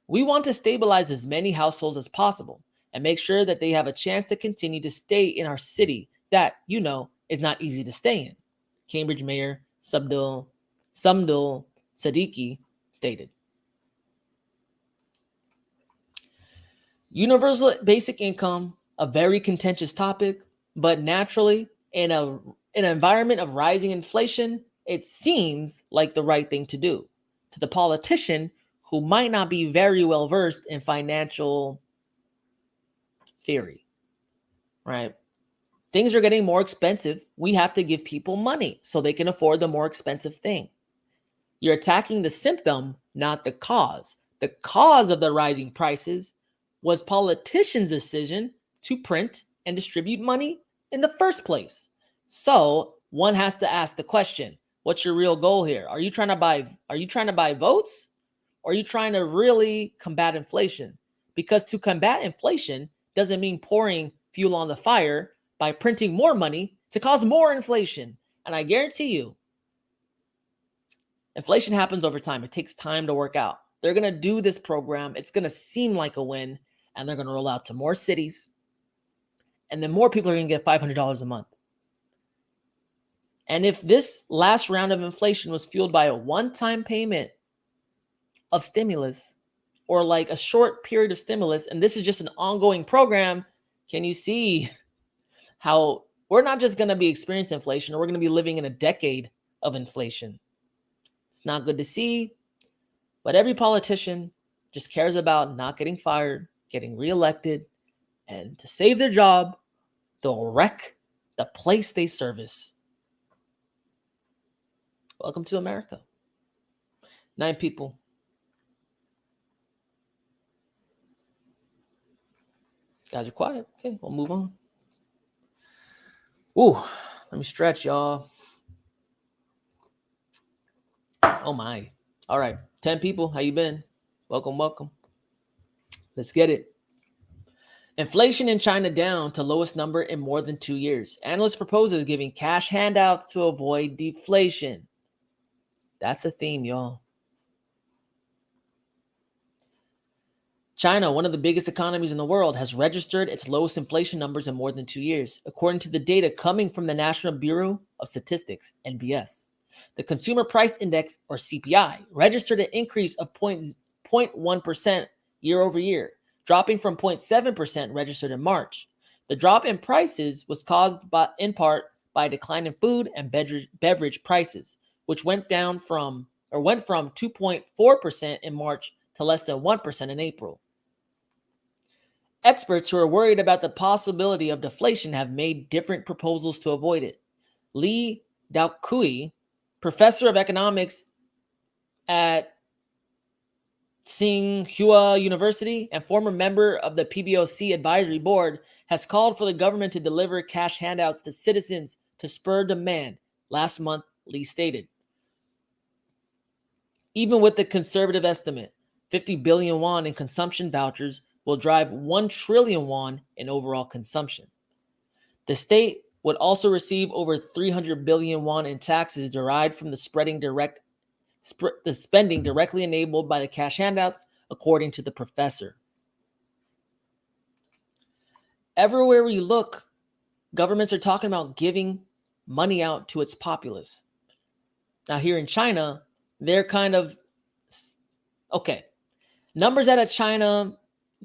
We want to stabilize as many households as possible and make sure that they have a chance to continue to stay in our city that, is not easy to stay in, Cambridge Mayor Samdul Siddiqui stated. Universal basic income, a very contentious topic, but naturally, in an environment of rising inflation, it seems like the right thing to do. To the politician who might not be very well versed in financial theory, right? Things are getting more expensive. We have to give people money so they can afford the more expensive thing. You're attacking the symptom, not the cause. The cause of the rising prices was politicians' decision to print and distribute money in the first place. So one has to ask the question, what's your real goal here? Are you trying to buy votes? Or are you trying to really combat inflation? Because to combat inflation doesn't mean pouring fuel on the fire by printing more money to cause more inflation. And I guarantee you, inflation happens over time. It takes time to work out. They're going to do this program. It's going to seem like a win, and they're going to roll out to more cities. And then more people are going to get $500 a month. And if this last round of inflation was fueled by a one-time payment of stimulus or like a short period of stimulus, and this is just an ongoing program, can you see how we're not just going to be experiencing inflation, we're going to be living in a decade of inflation? It's not good to see, but every politician just cares about not getting fired, getting reelected, and to save their job, they'll wreck the place they service. Welcome to America. 9 people. Guys are quiet. Okay, we'll move on. Ooh, let me stretch, y'all. Oh my. All right, 10 people. How you been? Welcome, welcome. Let's get it. Inflation in China down to lowest number in more than 2 years. Analysts proposes giving cash handouts to avoid deflation. That's a theme, y'all. China, one of the biggest economies in the world, has registered its lowest inflation numbers in more than 2 years, according to the data coming from the National Bureau of Statistics, NBS. The Consumer Price Index, or CPI, registered an increase of 0.1% year over year, dropping from 0.7% registered in March. The drop in prices was caused in part by a decline in food and beverage prices, which went from 2.4% in March to less than 1% in April. Experts who are worried about the possibility of deflation have made different proposals to avoid it. Li Daokui, professor of economics at Tsinghua University and former member of the PBOC advisory board, has called for the government to deliver cash handouts to citizens to spur demand. Last month, Li stated. Even with the conservative estimate, 50 billion won in consumption vouchers will drive 1 trillion won in overall consumption. The state would also receive over 300 billion won in taxes derived from the spending directly enabled by the cash handouts, according to the professor. Everywhere we look, governments are talking about giving money out to its populace. Now here in China, they're kind of, okay, numbers out of China,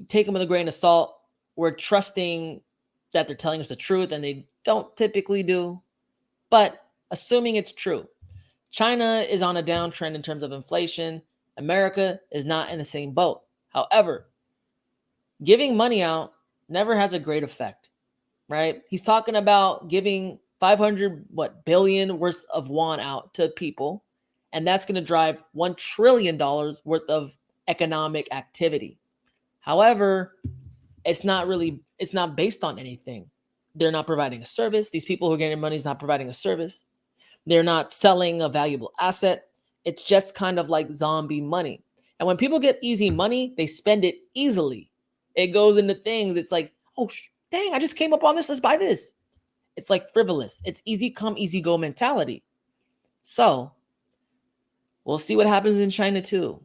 take them with a grain of salt. We're trusting that they're telling us the truth, and they don't typically do. But assuming it's true, China is on a downtrend in terms of inflation. America is not in the same boat. However, giving money out never has a great effect, right? He's talking about giving 500 billion worth of won out to people, and that's going to drive $1 trillion worth of economic activity. However, it's not based on anything. They're not providing a service. These people who are getting money is not providing a service. They're not selling a valuable asset. It's just kind of like zombie money. And when people get easy money, they spend it easily. It goes into things. It's like, oh, dang, I just came up on this. Let's buy this. It's like frivolous. It's easy come, easy go mentality. So we'll see what happens in China too.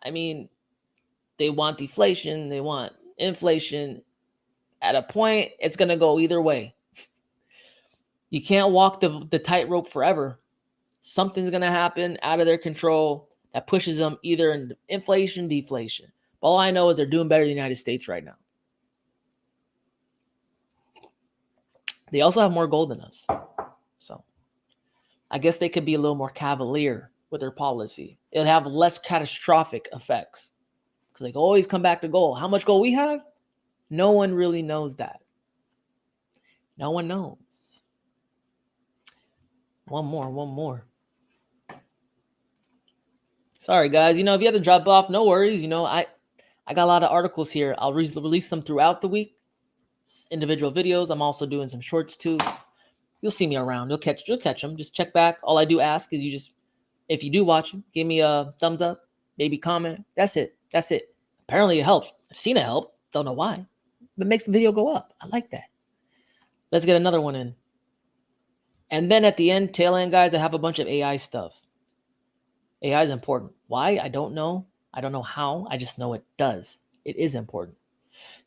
I mean, they want deflation. They want inflation. At a point, it's going to go either way. You can't walk the tightrope forever. Something's going to happen out of their control that pushes them either in inflation, deflation. But all I know is they're doing better than the United States right now. They also have more gold than us. So I guess they could be a little more cavalier with their policy. It'll have less catastrophic effects because they can always come back to gold. How much gold we have? No one really knows that. No one knows. One more. Sorry, guys. If you have to drop off, no worries. I got a lot of articles here. I'll release them throughout the week. Individual videos. I'm also doing some shorts too. You'll see me around. You'll catch them. Just check back. All I do ask is if you do watch them, give me a thumbs up, maybe comment. That's it. Apparently it helps. I've seen it help. Don't know why. But it makes the video go up. I like that. Let's get another one in. And then at the end, tail end, guys, I have a bunch of AI stuff. AI is important. Why? I don't know. I don't know how. I just know it does. It is important.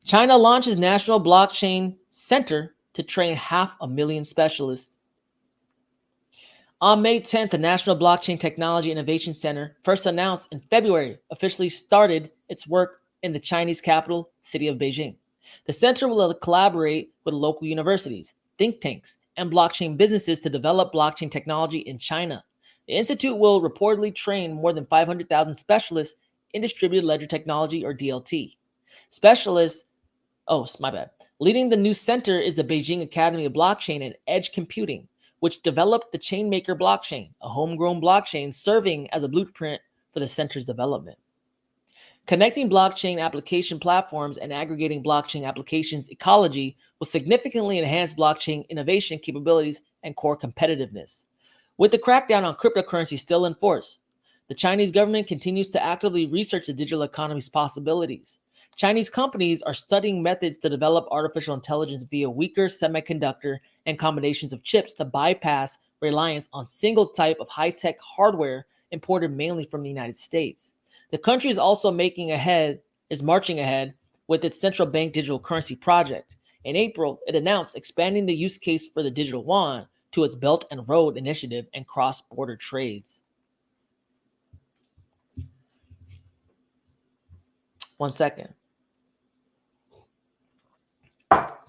China launches National Blockchain Center to train 500,000 specialists. On May 10th, the National Blockchain Technology Innovation Center, first announced in February, officially started its work in the Chinese capital city of Beijing. The center will collaborate with local universities, think tanks, and blockchain businesses to develop blockchain technology in China. The institute will reportedly train more than 500,000 specialists in distributed ledger technology, or DLT. Leading the new center is the Beijing Academy of Blockchain and Edge Computing, which developed the Chainmaker blockchain, a homegrown blockchain serving as a blueprint for the center's development. Connecting blockchain application platforms and aggregating blockchain applications ecology will significantly enhance blockchain innovation capabilities and core competitiveness. With the crackdown on cryptocurrency still in force, the Chinese government continues to actively research the digital economy's possibilities. Chinese companies are studying methods to develop artificial intelligence via weaker semiconductor and combinations of chips to bypass reliance on single type of high-tech hardware imported mainly from the United States. The country is also marching ahead with its central bank digital currency project. In April, it announced expanding the use case for the digital yuan to its Belt and Road initiative and cross-border trades. 1 second.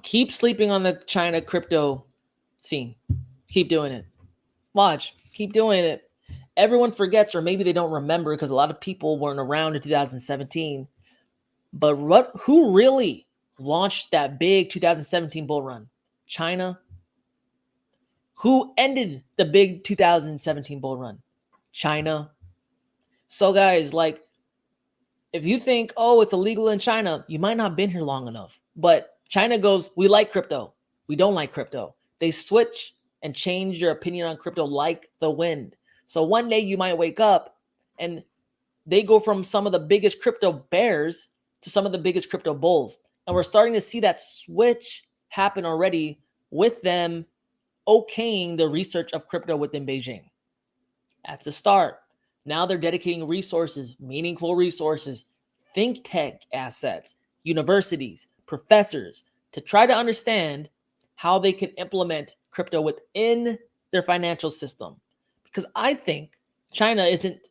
Keep sleeping on the China crypto scene. Keep doing it. Watch. Keep doing it. Everyone forgets, or maybe they don't remember because a lot of people weren't around in 2017. But who really launched that big 2017 bull run? China. Who ended the big 2017 bull run? China. So guys, like, if you think, oh, it's illegal in China, you might not have been here long enough. But China goes, we like crypto. We don't like crypto. They switch and change their opinion on crypto like the wind. So one day you might wake up and they go from some of the biggest crypto bears to some of the biggest crypto bulls. And we're starting to see that switch happen already with them okaying the research of crypto within Beijing. That's a start. Now they're dedicating resources, meaningful resources, think tech assets, universities, professors to try to understand how they can implement crypto within their financial system. Because I think China isn't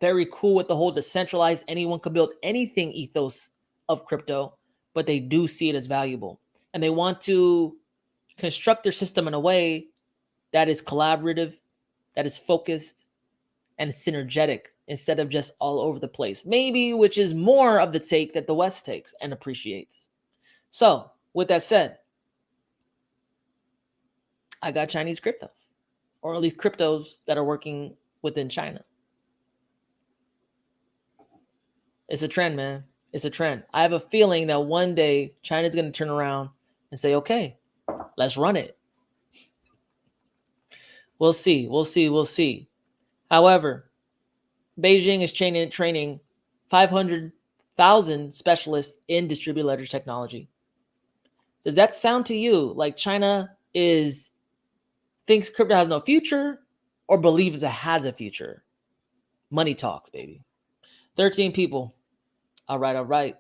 very cool with the whole decentralized, anyone could build anything ethos of crypto, but they do see it as valuable. And they want to construct their system in a way that is collaborative, that is focused, and synergetic instead of just all over the place. Maybe, which is more of the take that the West takes and appreciates. So, with that said, I got Chinese cryptos, or at least cryptos that are working within China. It's a trend, man. It's a trend. I have a feeling that one day China's going to turn around and say, okay, let's run it. We'll see. We'll see. We'll see. However, Beijing is training 500,000 specialists in distributed ledger technology. Does that sound to you like China thinks crypto has no future or believes it has a future? Money talks, baby. 13 people. All right.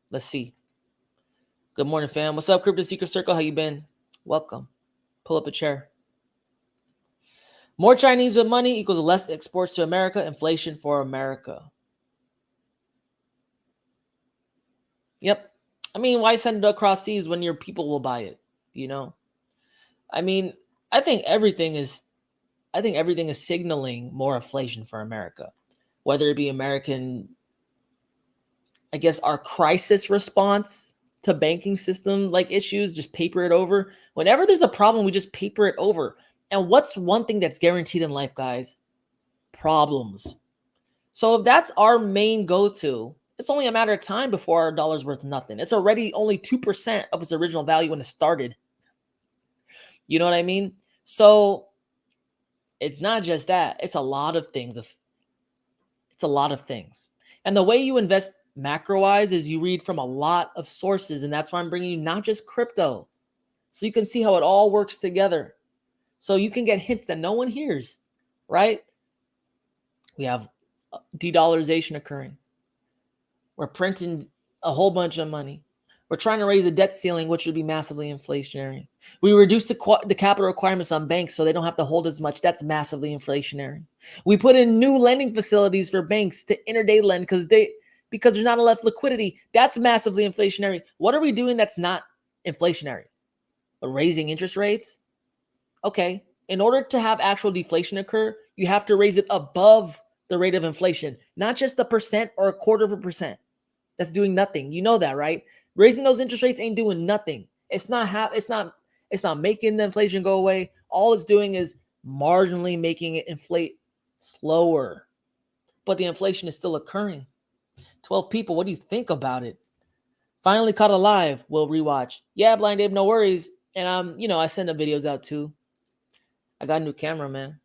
Let's see. Good morning, fam. What's up, Crypto Secret Circle? How you been? Welcome. Pull up a chair. More Chinese with money equals less exports to America, inflation for America. Yep. I mean, why send it across seas when your people will buy it? You know? I mean, I think everything is signaling more inflation for America. Whether it be American, I guess, our crisis response to banking system like issues, just paper it over. Whenever there's a problem, we just paper it over. And what's one thing that's guaranteed in life, guys? Problems. So if that's our main go-to, it's only a matter of time before our dollar's worth nothing. It's already only 2% of its original value when it started. You know what I mean? So it's not just that. It's a lot of things. It's a lot of things. And the way you invest macro-wise is you read from a lot of sources. And that's why I'm bringing you not just crypto. So you can see how it all works together. So you can get hints that no one hears, right? We have de-dollarization occurring. We're printing a whole bunch of money. We're trying to raise a debt ceiling, which would be massively inflationary. We reduce the capital requirements on banks so they don't have to hold as much. That's massively inflationary. We put in new lending facilities for banks to interday lend because there's not enough liquidity. That's massively inflationary. What are we doing that's not inflationary? We're raising interest rates? Okay. In order to have actual deflation occur, you have to raise it above the rate of inflation, not just the percent or 1/4%. That's doing nothing. You know that, right? Raising those interest rates ain't doing nothing. It's not making the inflation go away. All it's doing is marginally making it inflate slower. But the inflation is still occurring. 12 people. What do you think about it? Finally caught alive. We'll rewatch. Yeah, Blind Abe, no worries. And I send the videos out too. I got a new camera, man.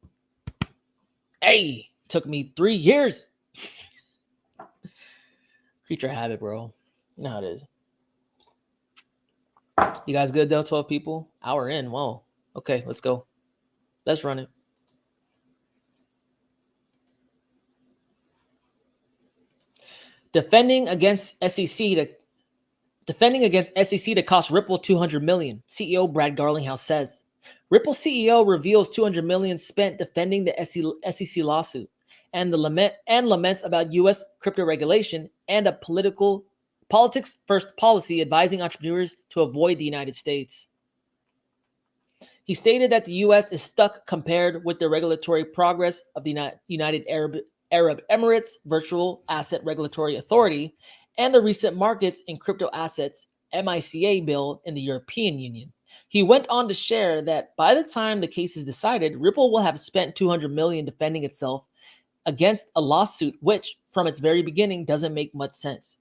Hey, took me 3 years. Creature habit, bro. You know how it is. You guys good though? 12 people? Hour in. Whoa. Okay, let's go. Let's run it. Defending against SEC to cost Ripple $200 million, CEO Brad Garlinghouse says. Ripple CEO reveals $200 million spent defending the SEC lawsuit and laments about U.S. crypto regulation and a politics first policy advising entrepreneurs to avoid the United States. He stated that the U.S. is stuck compared with the regulatory progress of the United Arab Emirates Virtual Asset Regulatory Authority and the recent markets in crypto assets MICA bill in the European Union. He went on to share that by the time the case is decided, Ripple will have spent $200 million defending itself against a lawsuit which, from its very beginning, doesn't make much sense.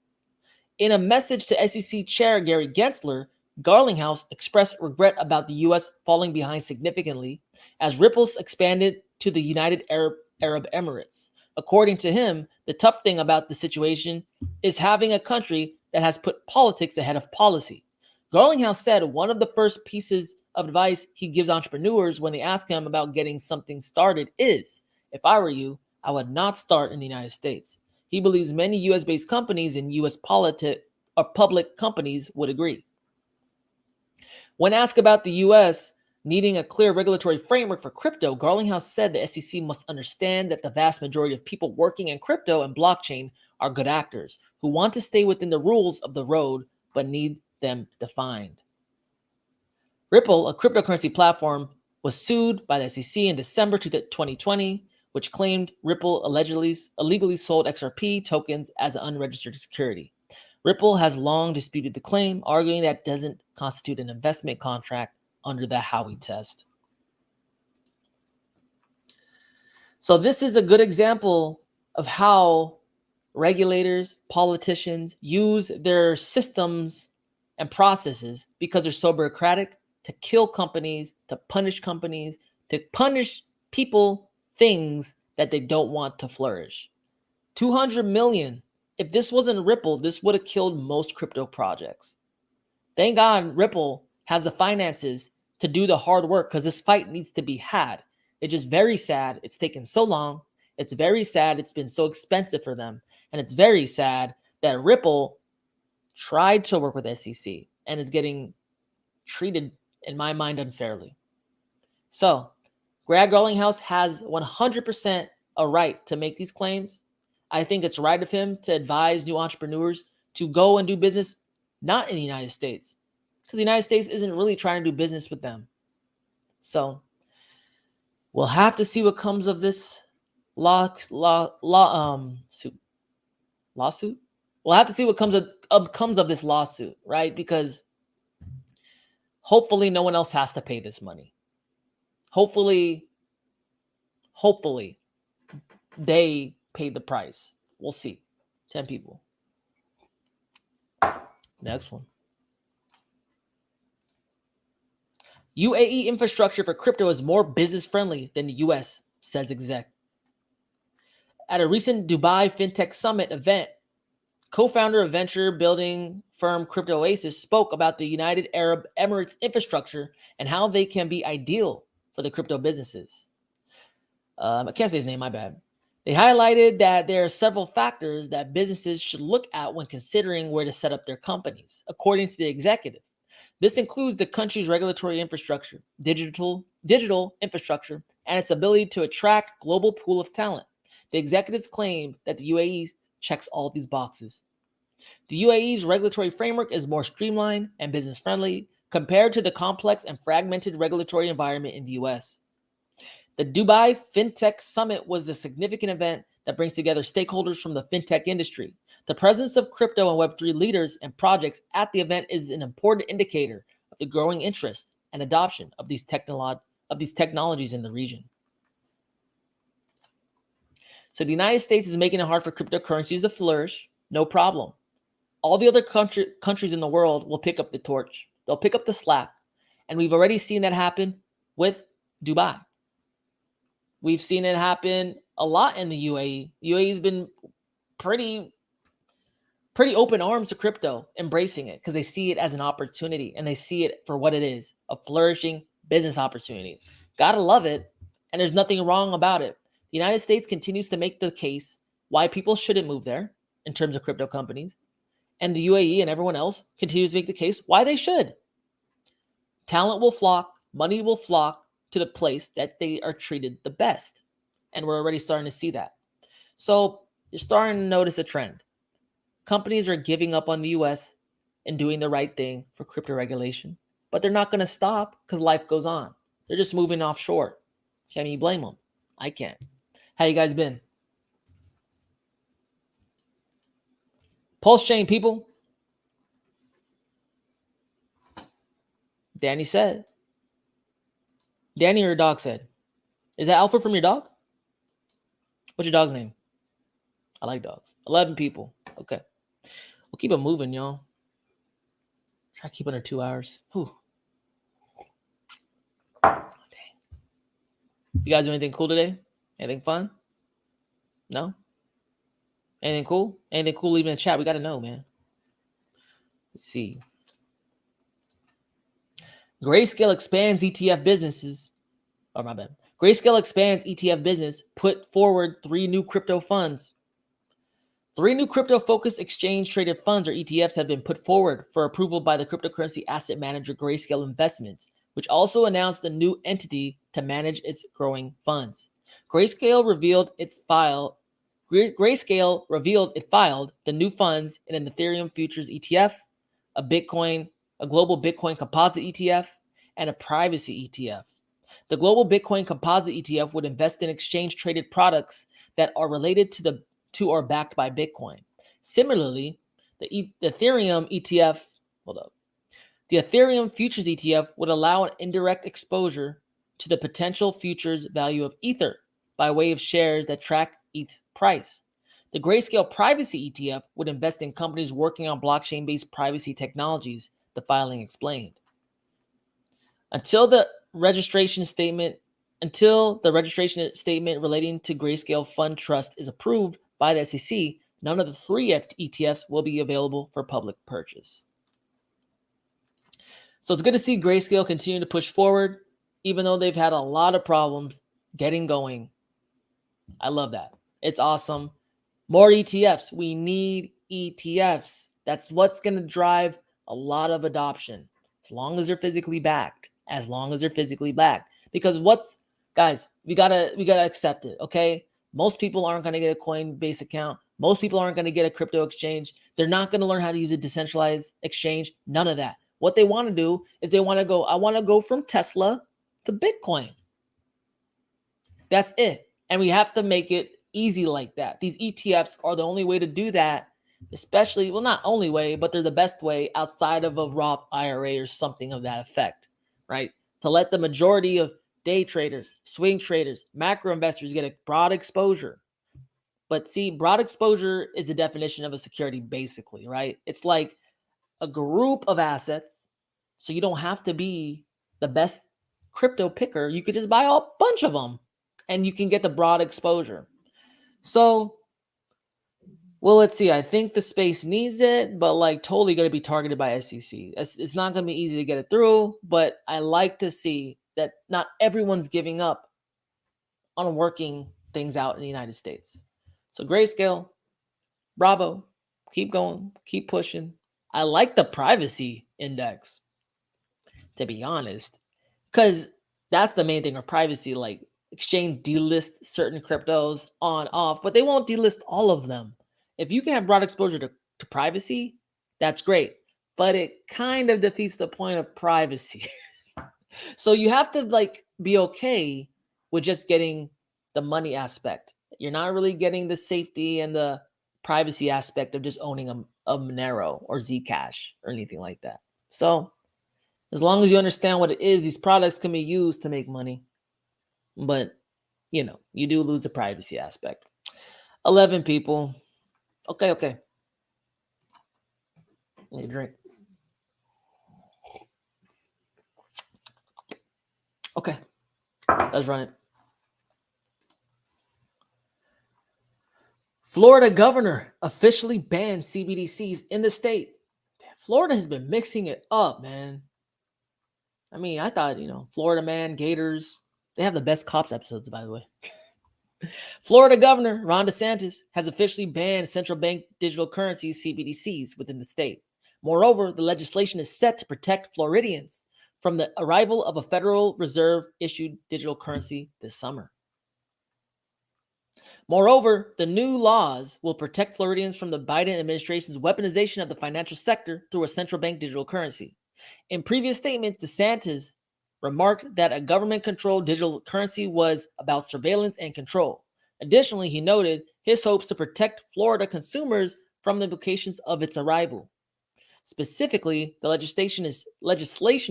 In a message to SEC Chair Gary Gensler, Garlinghouse expressed regret about the U.S. falling behind significantly as Ripple's expanded to the United Arab Emirates. According to him, the tough thing about the situation is having a country that has put politics ahead of policy. Garlinghouse said one of the first pieces of advice he gives entrepreneurs when they ask him about getting something started is, if I were you, I would not start in the United States. He believes many U.S.-based companies and U.S. public companies would agree. When asked about the U.S. needing a clear regulatory framework for crypto, Garlinghouse said the SEC must understand that the vast majority of people working in crypto and blockchain are good actors who want to stay within the rules of the road but need them defined. Ripple, a cryptocurrency platform, was sued by the SEC in December 2020, which claimed Ripple illegally sold XRP tokens as an unregistered security. Ripple has long disputed the claim, arguing that doesn't constitute an investment contract under the Howey test. So this is a good example of how regulators, politicians use their systems and processes because they're so bureaucratic to kill companies, to punish people, things that they don't want to flourish. 200 million. If this wasn't Ripple, this would have killed most crypto projects. Thank God Ripple has the finances to do the hard work because this fight needs to be had. It's just very sad it's taken so long. It's very sad it's been so expensive for them. And it's very sad that Ripple tried to work with SEC and is getting treated, in my mind, unfairly. So, Brad Garlinghouse has 100% a right to make these claims. I think it's right of him to advise new entrepreneurs to go and do business not in the United States, because the United States isn't really trying to do business with them. So we'll have to see what comes of this lawsuit. We'll have to see what comes of this lawsuit, right? Because hopefully no one else has to pay this money. Hopefully they paid the price. We'll see. 10 people. Next one. UAE infrastructure for crypto is more business friendly than the US, says exec. At a recent Dubai FinTech Summit event, co-founder of venture building firm Crypto Oasis spoke about the United Arab Emirates infrastructure and how they can be ideal for the crypto businesses. I can't say his name, my bad. They highlighted that there are several factors that businesses should look at when considering where to set up their companies, according to the executive. This includes the country's regulatory infrastructure, digital infrastructure, and its ability to attract global pool of talent. The executives claim that the UAE checks all these boxes. The UAE's regulatory framework is more streamlined and business-friendly compared to the complex and fragmented regulatory environment in the US. The Dubai FinTech Summit was a significant event that brings together stakeholders from the fintech industry. The presence of crypto and Web3 leaders and projects at the event is an important indicator of the growing interest and adoption of these technologies in the region. So the United States is making it hard for cryptocurrencies to flourish. No problem. All the other countries in the world will pick up the torch. They'll pick up the slack. And we've already seen that happen with Dubai. We've seen it happen a lot in the UAE. UAE's been pretty open arms to crypto, embracing it because they see it as an opportunity and they see it for what it is, a flourishing business opportunity. Gotta love it. And there's nothing wrong about it. The United States continues to make the case why people shouldn't move there in terms of crypto companies. And the UAE and everyone else continues to make the case why they should. Talent will flock, money will flock to the place that they are treated the best. And we're already starting to see that. So you're starting to notice a trend. Companies are giving up on the US and doing the right thing for crypto regulation. But they're not going to stop because life goes on. They're just moving offshore. Can you blame them? I can't. How you guys been? Pulse chain, people. Danny said. Danny or your dog said. Is that Alpha from your dog? What's your dog's name? I like dogs. 11 people. Okay. We'll keep it moving, y'all. Try to keep under 2 hours. Whew. Dang. You guys do anything cool today? Anything fun? No? Anything cool? Anything cool? Leave in the chat. We got to know, man. Let's see. Grayscale expands ETF businesses. Oh, my bad. Grayscale expands ETF business. Put forward 3 new crypto funds. 3 new crypto-focused exchange-traded funds, or ETFs, have been put forward for approval by the cryptocurrency asset manager Grayscale Investments, which also announced a new entity to manage its growing funds. Grayscale revealed it filed the new funds in an Ethereum futures ETF, a global Bitcoin composite ETF, and a privacy ETF. The global Bitcoin composite ETF would invest in exchange-traded products that are related to or backed by Bitcoin. Similarly, the Ethereum ETF, the Ethereum futures ETF would allow an indirect exposure to the potential futures value of Ether by way of shares that track ETH's price. The Grayscale privacy ETF would invest in companies working on blockchain-based privacy technologies, the filing explained. Until the registration statement relating to Grayscale Fund Trust is approved by the SEC, none of the 3 ETFs will be available for public purchase. So it's good to see Grayscale continue to push forward, even though they've had a lot of problems getting going. I love that. It's awesome. More ETFs. We need ETFs. That's what's going to drive a lot of adoption, as long as they're physically backed. Because guys, we gotta accept it, okay? Most people aren't going to get a Coinbase account. Most people aren't going to get a crypto exchange. They're not going to learn how to use a decentralized exchange. None of that. What they want to do is I want to go from Tesla to Bitcoin. That's it. And we have to make it easy like that. These ETFs are the only way to do that, especially, well, not only way, but they're the best way outside of a Roth IRA or something of that effect, right? To let the majority of day traders, swing traders, macro investors get a broad exposure. But see, broad exposure is the definition of a security, basically, right? It's like a group of assets. So you don't have to be the best crypto picker. You could just buy a bunch of them and you can get the broad exposure. So, well, let's see. I think the space needs it, but totally going to be targeted by SEC. It's not going to be easy to get it through, but I like to see that not everyone's giving up on working things out in the United States. So Grayscale, bravo. Keep going. Keep pushing. I like the privacy index, to be honest, because that's the main thing of privacy. Like, exchange delist certain cryptos on, off, but they won't delist all of them. If you can have broad exposure to privacy, that's great, but it kind of defeats the point of privacy. So you have to be okay with just getting the money aspect. You're not really getting the safety and the privacy aspect of just owning a Monero or Zcash or anything like that. So as long as you understand what it is, these products can be used to make money. But, you do lose the privacy aspect. 11 people. Okay. Need a drink. Okay, let's run it. Florida governor officially banned CBDCs in the state. Damn, Florida has been mixing it up, man. I mean, I thought, Florida man, Gators, they have the best cops episodes, by the way. Florida Governor Ron DeSantis has officially banned central bank digital currencies, CBDCs, within the state. Moreover, the legislation is set to protect Floridians from the arrival of a Federal Reserve issued digital currency this summer. Moreover, the new laws will protect Floridians from the Biden administration's weaponization of the financial sector through a central bank digital currency. In previous statements, DeSantis remarked that a government-controlled digital currency was about surveillance and control. Additionally, he noted his hopes to protect Florida consumers from the implications of its arrival. Specifically, the legislation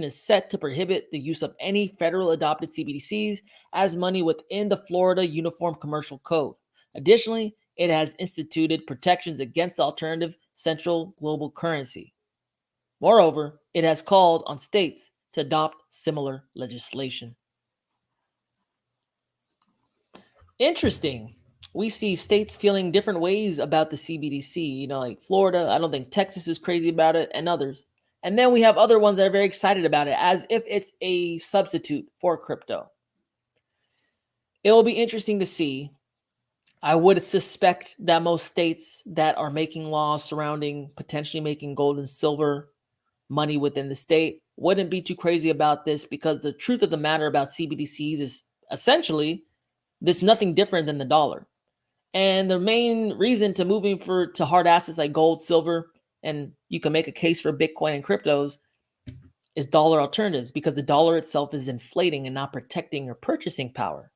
is set to prohibit the use of any federal adopted CBDCs as money within the Florida Uniform Commercial Code. Additionally, it has instituted protections against the alternative central global currency. Moreover, it has called on states to adopt similar legislation. Interesting. We see states feeling different ways about the CBDC, like Florida. I don't think Texas is crazy about it, and others. And then we have other ones that are very excited about it as if it's a substitute for crypto. It will be interesting to see. I would suspect that most states that are making laws surrounding potentially making gold and silver money within the state wouldn't be too crazy about this, because the truth of the matter about CBDCs is essentially this nothing different than the dollar. And the main reason to moving to hard assets like gold, silver, and you can make a case for Bitcoin and cryptos is dollar alternatives, because the dollar itself is inflating and not protecting your purchasing power.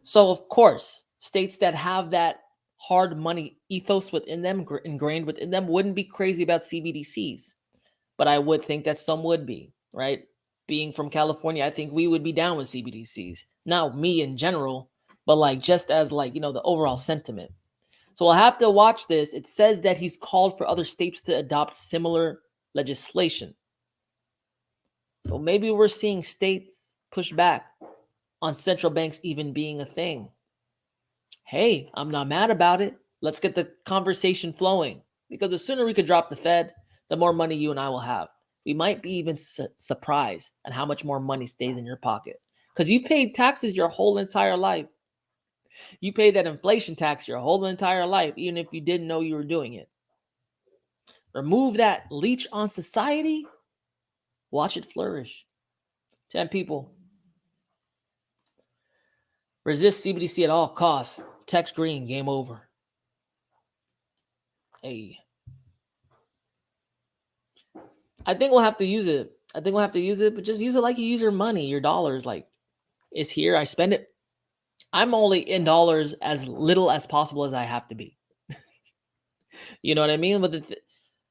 So, of course, states that have that hard money ethos within them, ingrained within them, wouldn't be crazy about CBDCs. But I would think that some would be, right? Being from California, I think we would be down with CBDCs. Not me in general, but just as the overall sentiment. So we'll have to watch this. It says that he's called for other states to adopt similar legislation. So maybe we're seeing states push back on central banks even being a thing. Hey, I'm not mad about it. Let's get the conversation flowing, because the sooner we could drop the Fed, the more money you and I will have. We might be even surprised at how much more money stays in your pocket, because you've paid taxes your whole entire life. You paid that inflation tax your whole entire life, even if you didn't know you were doing it. Remove that leech on society, watch it flourish. 10 people. Resist CBDC at all costs. Text green, game over. Hey. I think we'll have to use it. But just use it like you use your money, your dollars. It's here, I spend it. I'm only in dollars as little as possible as I have to be. You know what I mean? But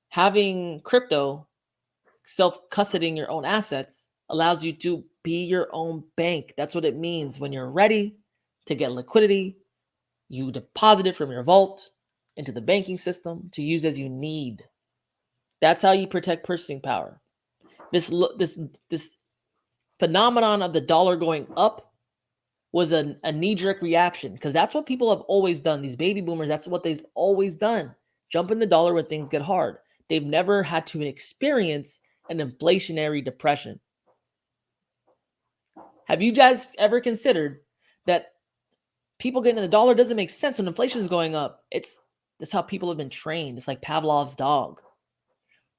having crypto, self-custodying your own assets, allows you to be your own bank. That's what it means. When you're ready to get liquidity, you deposit it from your vault into the banking system to use as you need. That's how you protect purchasing power. This phenomenon of the dollar going up was a knee-jerk reaction, because that's what people have always done. These baby boomers, that's what they've always done. Jump in the dollar when things get hard. They've never had to experience an inflationary depression. Have you guys ever considered that people getting in the dollar doesn't make sense when inflation is going up? That's how people have been trained. It's like Pavlov's dog.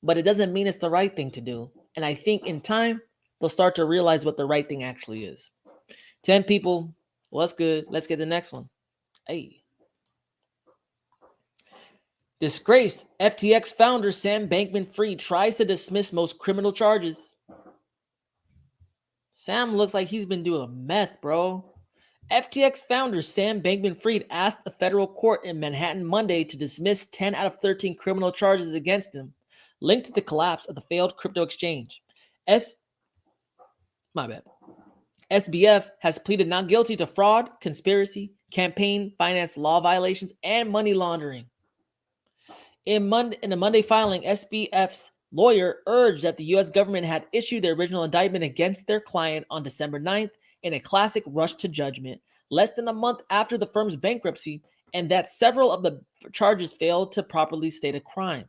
But it doesn't mean it's the right thing to do. And I think in time, they'll start to realize what the right thing actually is. 10 people. Well, that's good. Let's get the next one. Hey. Disgraced FTX founder Sam Bankman-Fried tries to dismiss most criminal charges. Sam looks like he's been doing meth, bro. FTX founder Sam Bankman-Fried asked a federal court in Manhattan Monday to dismiss 10 out of 13 criminal charges against him, linked to the collapse of the failed crypto exchange. SBF has pleaded not guilty to fraud, conspiracy, campaign finance law violations, and money laundering. In a Monday filing, SBF's lawyer urged that the U.S. government had issued the original indictment against their client on December 9th in a classic rush to judgment, less than a month after the firm's bankruptcy, and that several of the charges failed to properly state a crime.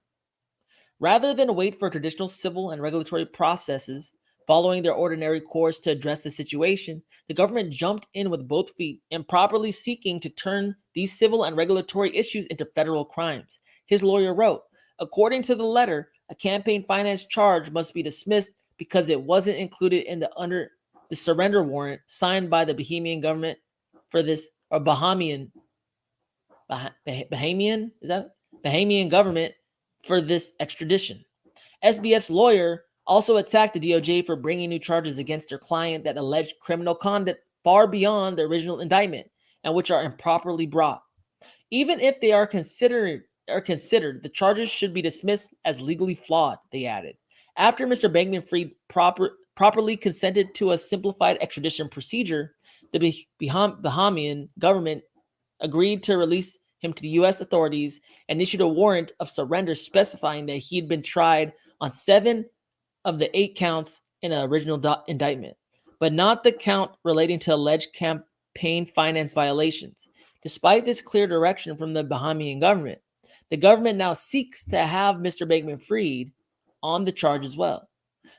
Rather than wait for traditional civil and regulatory processes following their ordinary course to address the situation, the government jumped in with both feet, improperly seeking to turn these civil and regulatory issues into federal crimes. His lawyer wrote, according to the letter, a campaign finance charge must be dismissed because it wasn't included in the surrender warrant signed by the Bahamian government for this, or Bahamian government for this extradition. SBF's lawyer also attacked the DOJ for bringing new charges against their client that alleged criminal conduct far beyond the original indictment and which are improperly brought. Even if they are considered, the charges should be dismissed as legally flawed, they added. After Mr. Bankman-Fried properly consented to a simplified extradition procedure, the Bahamian government agreed to release him to the U.S. authorities and issued a warrant of surrender specifying that he had been tried on 7 of the 8 counts in the original indictment, but not the count relating to alleged campaign finance violations. Despite this clear direction from the Bahamian government, the government now seeks to have Mr. Bankman-Fried on the charge as well.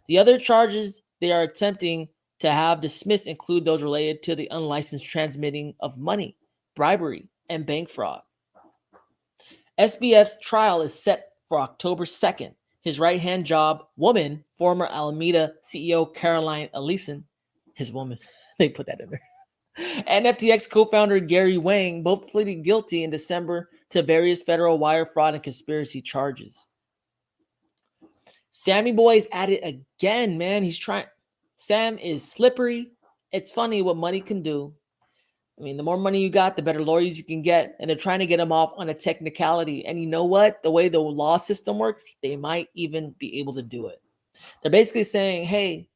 The other charges they are attempting to have dismissed include those related to the unlicensed transmitting of money, bribery, and bank fraud. SBF's trial is set for October 2nd. His right-hand job woman, former Alameda CEO Caroline Ellison, his woman, they put that in there, and FTX co-founder Gary Wang both pleaded guilty in December to various federal wire fraud and conspiracy charges. Sammy Boy is at it again, man. He's trying. Sam is slippery. It's funny what money can do. I mean, the more money you got, the better lawyers you can get. And they're trying to get him off on a technicality. And you know what? The way the law system works, they might even be able to do it. They're basically saying, hey,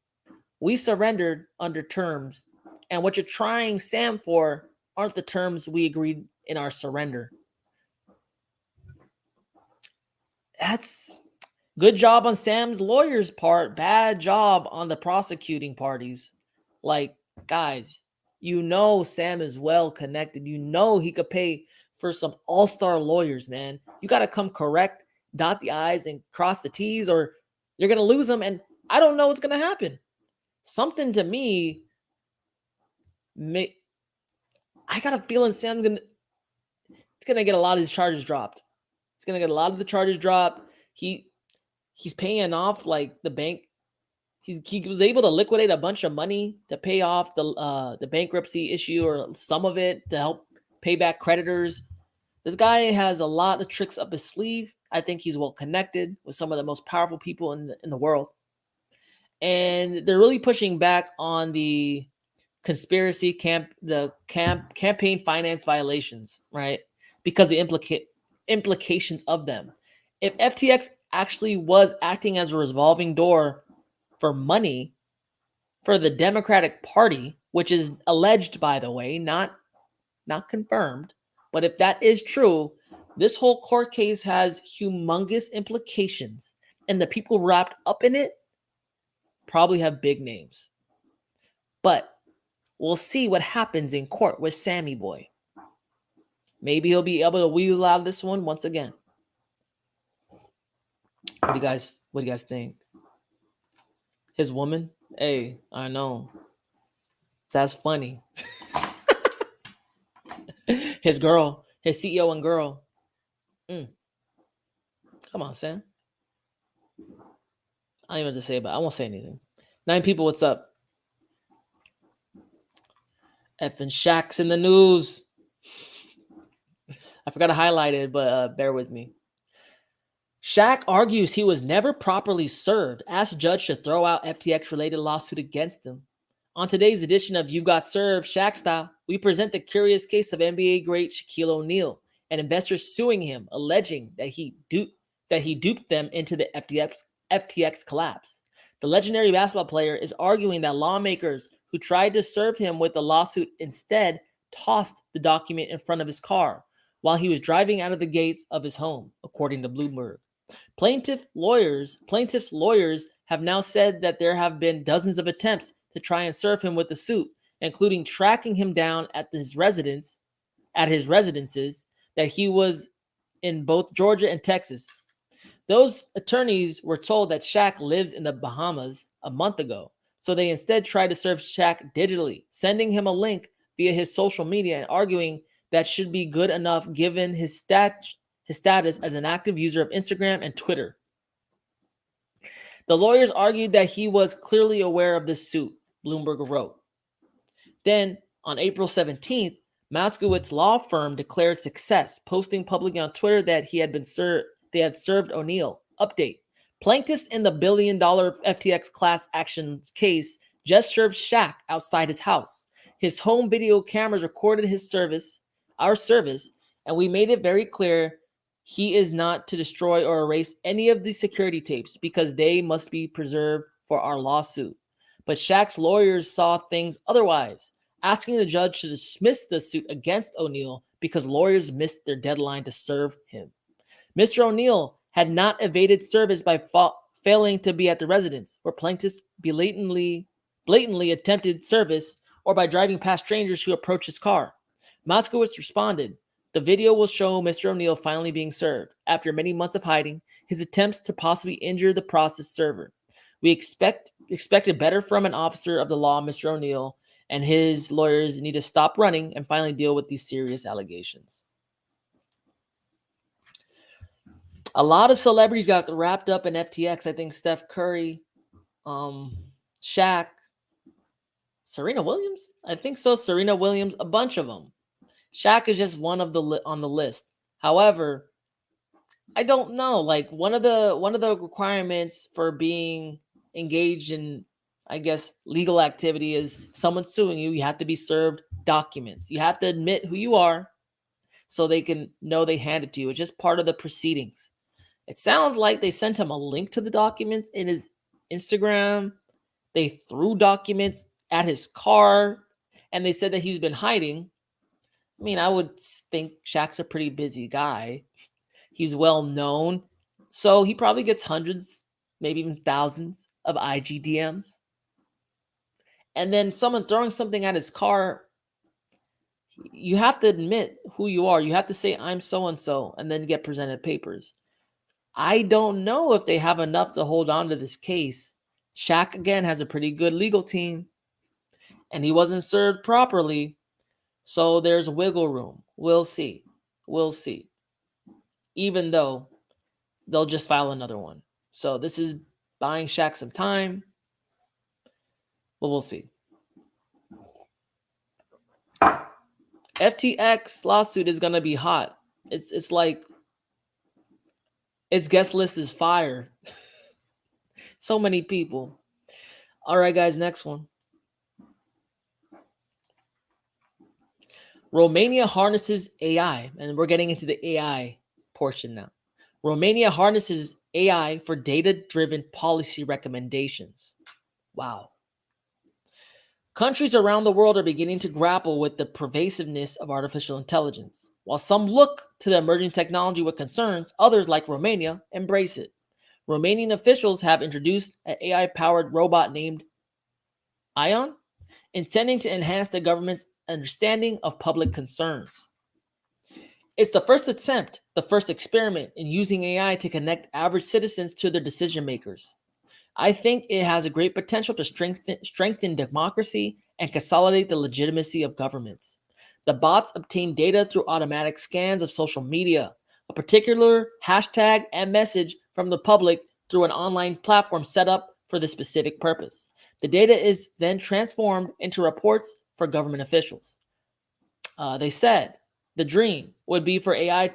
we surrendered under terms. And what you're trying Sam for aren't the terms we agreed in our surrender. That's good job on Sam's lawyer's part. Bad job on the prosecuting parties. Like, guys, you know Sam is well connected. You know he could pay for some all-star lawyers, man. You got to come correct, dot the I's and cross the T's, or you're going to lose them. And I don't know what's going to happen. Something to me, I got a feeling Sam's going to get a lot of his charges dropped. He's going to get a lot of the charges dropped. He's paying off like the bank. He was able to liquidate a bunch of money to pay off the bankruptcy issue or some of it to help pay back creditors. This guy has a lot of tricks up his sleeve. I think he's well connected with some of the most powerful people in the world. And they're really pushing back on the conspiracy campaign finance violations, right? Because the implications of them. If FTX actually was acting as a revolving door for money for the Democratic Party, which is alleged, by the way, not confirmed, but if that is true, this whole court case has humongous implications, and the people wrapped up in it probably have big names. But we'll see what happens in court with Sammy Boy. Maybe he'll be able to wheel out of this one once again. What do you guys think? His woman? Hey, I know. That's funny. His girl, his CEO and girl. Come on, Sam. I don't even have to say about it. I won't say anything. 9 people, what's up? Effing Shaq's in the news. I forgot to highlight it, but bear with me. Shaq argues he was never properly served, asks judge to throw out FTX-related lawsuit against him. On today's edition of You Got Served, Shaq Style, we present the curious case of NBA great Shaquille O'Neal and investors suing him, alleging that he duped them into the FTX collapse. The legendary basketball player is arguing that lawmakers who tried to serve him with the lawsuit instead tossed the document in front of his car, while he was driving out of the gates of his home, according to Bloomberg. Plaintiff's lawyers have now said that there have been dozens of attempts to try and serve him with the suit, including tracking him down at his residences that he was in both Georgia and Texas. Those attorneys were told that Shaq lives in the Bahamas a month ago, so they instead tried to serve Shaq digitally, sending him a link via his social media and arguing that should be good enough given his status as an active user of Instagram and Twitter. The lawyers argued that he was clearly aware of this suit, Bloomberg wrote. Then, on April 17th, Moskowitz law firm declared success, posting publicly on Twitter that they had served O'Neill. Update. Plaintiffs in the billion-dollar FTX class actions case just served Shaq outside his house. His home video cameras recorded our service, and we made it very clear he is not to destroy or erase any of the security tapes because they must be preserved for our lawsuit. But Shaq's lawyers saw things otherwise, asking the judge to dismiss the suit against O'Neill because lawyers missed their deadline to serve him. Mr. O'Neill had not evaded service by failing to be at the residence where plaintiffs blatantly attempted service or by driving past strangers who approached his car. Moskowitz responded, "The video will show Mr. O'Neill finally being served. After many months of hiding, his attempts to possibly injure the process server. We expected better from an officer of the law, Mr. O'Neill, and his lawyers need to stop running and finally deal with these serious allegations." A lot of celebrities got wrapped up in FTX. I think Steph Curry, Shaq, Serena Williams. I think so. Serena Williams, a bunch of them. Shaq is just one of on the list. However, I don't know. Like one of the requirements for being engaged in, I guess, legal activity is someone suing you. You have to be served documents. You have to admit who you are, so they can know they hand it to you. It's just part of the proceedings. It sounds like they sent him a link to the documents in his Instagram. They threw documents at his car, and they said that he's been hiding. I mean, I would think Shaq's a pretty busy guy. He's well known, so he probably gets hundreds, maybe even thousands of IG DMs. And then someone throwing something at his car, you have to admit who you are. You have to say, "I'm so-and-so," and then get presented papers. I don't know if they have enough to hold on to this case. Shaq, again, has a pretty good legal team, and he wasn't served properly, so there's wiggle room. We'll see. Even though they'll just file another one. So this is buying Shaq some time, but we'll see. FTX lawsuit is going to be hot. It's like its guest list is fire. So many people. All right, guys, next one. Romania harnesses AI, and we're getting into the AI portion now. Romania harnesses AI for data-driven policy recommendations. Wow. Countries around the world are beginning to grapple with the pervasiveness of artificial intelligence. While some look to the emerging technology with concerns, others, like Romania, embrace it. Romanian officials have introduced an AI-powered robot named Isnt, intending to enhance the government's understanding of public concerns. It's the first experiment in using AI to connect average citizens to their decision makers. I think it has a great potential to strengthen democracy and consolidate the legitimacy of governments. The bots obtain data through automatic scans of social media, a particular hashtag and message from the public through an online platform set up for the specific purpose. The data is then transformed into reports for government officials. They said the dream would be for AI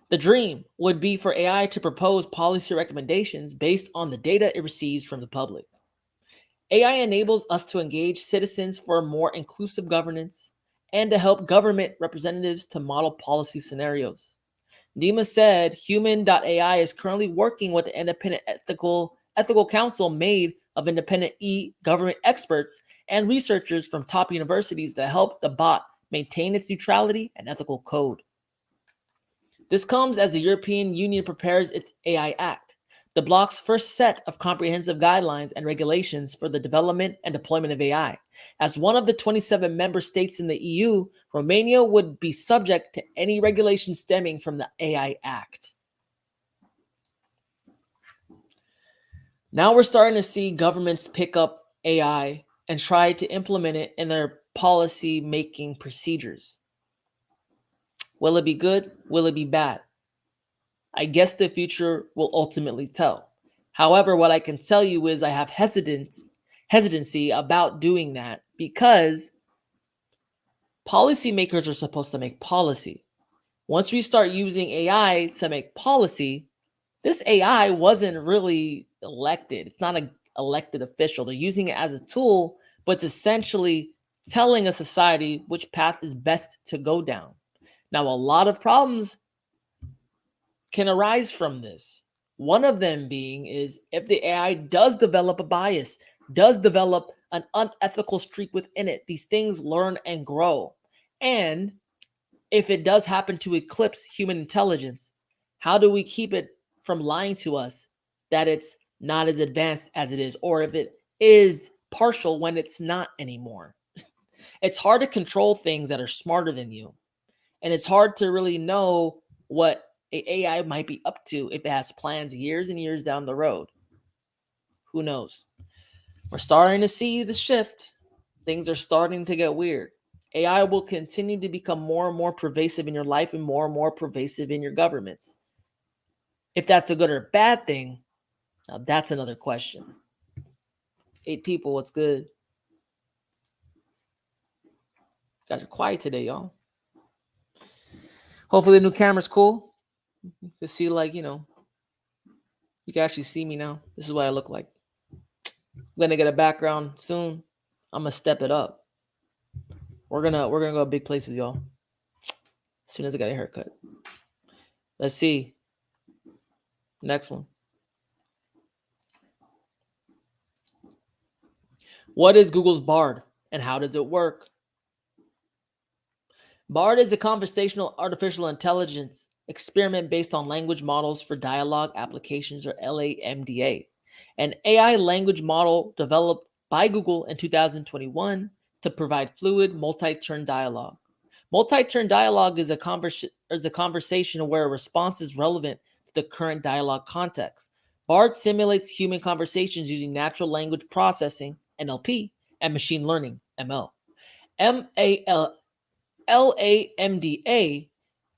The dream would be for AI to propose policy recommendations based on the data it receives from the public. AI enables us to engage citizens for more inclusive governance and to help government representatives to model policy scenarios. Nima said Human.ai is currently working with an independent ethical council made of independent e-government experts and researchers from top universities to help the bot maintain its neutrality and ethical code. This comes as the European Union prepares its AI Act, the bloc's first set of comprehensive guidelines and regulations for the development and deployment of AI. As one of the 27 member states in the EU, Romania would be subject to any regulation stemming from the AI Act. Now we're starting to see governments pick up AI and try to implement it in their policy making procedures. Will it be good? Will it be bad? I guess the future will ultimately tell. However, what I can tell you is I have hesitancy about doing that because policymakers are supposed to make policy. Once we start using AI to make policy, this AI wasn't really elected. It's not an elected official. They're using it as a tool, but it's essentially telling a society which path is best to go down. Now, a lot of problems can arise from this. One of them being is if the AI does develop a bias, does develop an unethical streak within it, these things learn and grow. And if it does happen to eclipse human intelligence, how do we keep it from lying to us that it's not as advanced as it is, or if it is partial when it's not anymore? It's hard to control things that are smarter than you. And it's hard to really know what AI might be up to if it has plans years and years down the road. Who knows? We're starting to see the shift. Things are starting to get weird. AI will continue to become more and more pervasive in your life and more pervasive in your governments. If that's a good or bad thing, now that's another question. 8 people, what's good? Guys are quiet today, y'all. Hopefully the new camera's cool. You can see, you can actually see me now. This is what I look like. I'm gonna get a background soon. I'm gonna step it up. We're gonna go big places, y'all. As soon as I got a haircut. Let's see. Next one. What is Google's Bard and how does it work? Bard is a conversational artificial intelligence experiment based on language models for dialogue applications, or LAMDA, an AI language model developed by Google in 2021 to provide fluid multi-turn dialogue. Multi-turn dialogue is a conversation where a response is relevant to the current dialogue context. Bard simulates human conversations using natural language processing, NLP, and machine learning, ML. LAMDA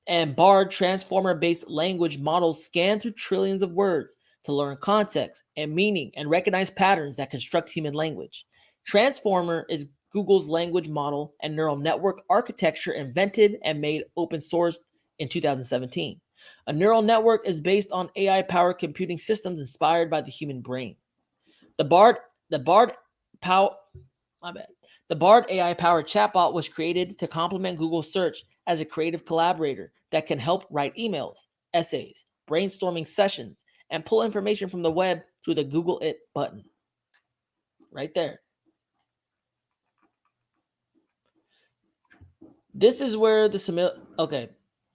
and Bard transformer-based language models scan through trillions of words to learn context and meaning and recognize patterns that construct human language. Transformer is Google's language model and neural network architecture invented and made open source in 2017. A neural network is based on AI-powered computing systems inspired by the human brain. The Bard AI-powered chatbot was created to complement Google Search as a creative collaborator that can help write emails, essays, brainstorming sessions, and pull information from the web through the Google It button. Right there. This is where the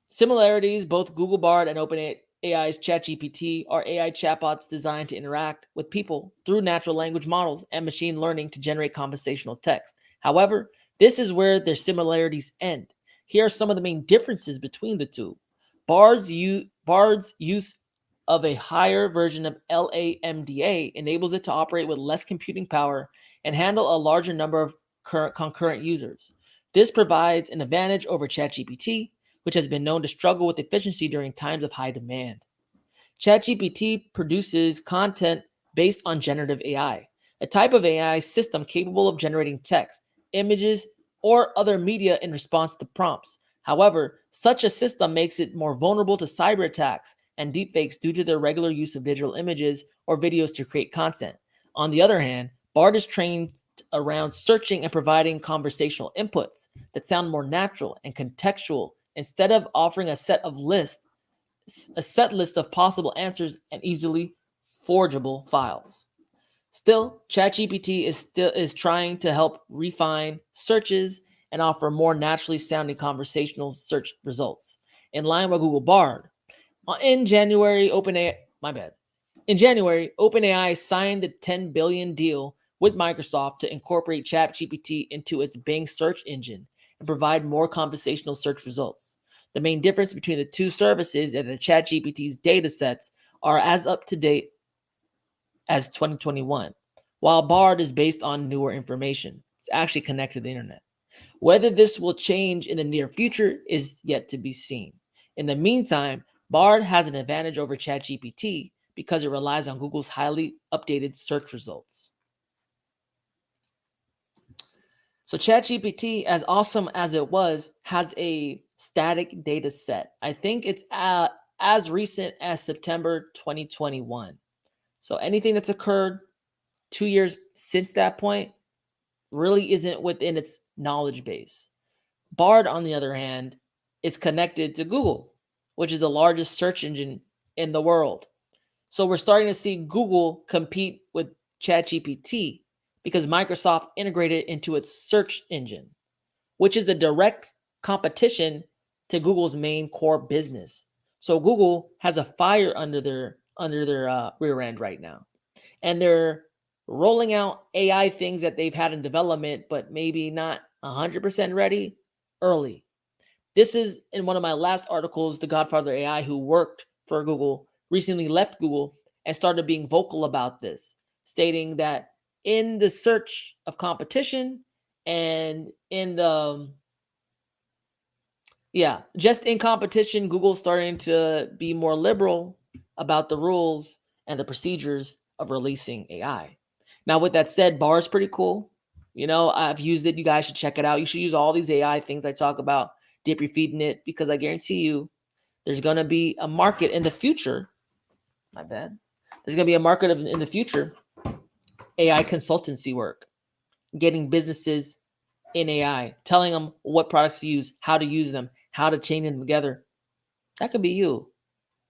similarities, both Google Bard and OpenAI's ChatGPT, are AI chatbots designed to interact with people through natural language models and machine learning to generate conversational text. However, this is where their similarities end. Here are some of the main differences between the two. Bard's use of a higher version of LAMDA enables it to operate with less computing power and handle a larger number of concurrent users. This provides an advantage over ChatGPT, which has been known to struggle with efficiency during times of high demand. ChatGPT produces content based on generative AI, a type of AI system capable of generating text, images, or other media in response to prompts. However, such a system makes it more vulnerable to cyber attacks and deepfakes due to their regular use of digital images or videos to create content. On the other hand, Bard is trained around searching and providing conversational inputs that sound more natural and contextual instead of offering a set list of possible answers and easily forgeable files. Still, ChatGPT is trying to help refine searches and offer more naturally sounding conversational search results in line with Google Bard. In January, OpenAI signed a $10 billion deal with Microsoft to incorporate ChatGPT into its Bing search engine and provide more conversational search results. The main difference between the two services is that ChatGPT's data sets are as up to date as 2021, while Bard is based on newer information. It's actually connected to the internet. Whether this will change in the near future is yet to be seen. In the meantime, Bard has an advantage over ChatGPT because it relies on Google's highly updated search results. So ChatGPT, as awesome as it was, has a static data set. I think it's as recent as September 2021. So anything that's occurred 2 years since that point really isn't within its knowledge base. Bard, on the other hand, is connected to Google, which is the largest search engine in the world. So we're starting to see Google compete with ChatGPT because Microsoft integrated it into its search engine, which is a direct competition to Google's main core business. So Google has a fire under their rear end right now, and they're rolling out AI things that they've had in development, but maybe not 100% ready early. This is in one of my last articles. The Godfather AI, who worked for Google, recently left Google and started being vocal about this, stating that in the search of competition and in the just in competition, Google's starting to be more liberal about the rules and the procedures of releasing AI. Now, with that said, Bar is pretty cool. You know, I've used it. You guys should check it out. You should use all these AI things I talk about, dip your feet in it, because I guarantee you there's going to be a market in the future. My bad. There's going to be a market in the future, AI consultancy work, getting businesses in AI, telling them what products to use, how to use them, how to chain them together. That could be you.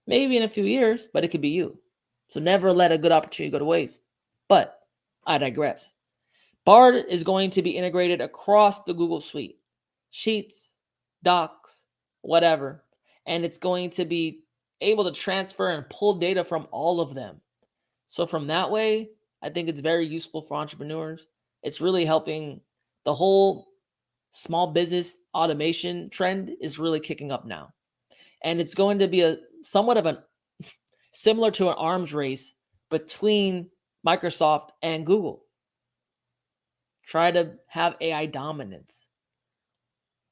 Maybe in a few years, but it could be you. So never let a good opportunity go to waste. But I digress. Bard is going to be integrated across the Google suite, Sheets, Docs, whatever. And it's going to be able to transfer and pull data from all of them. So from that way, I think it's very useful for entrepreneurs. It's really helping. The whole small business automation trend is really kicking up now. And it's going to be a somewhat of an similar to an arms race between Microsoft and Google. Try to have AI dominance.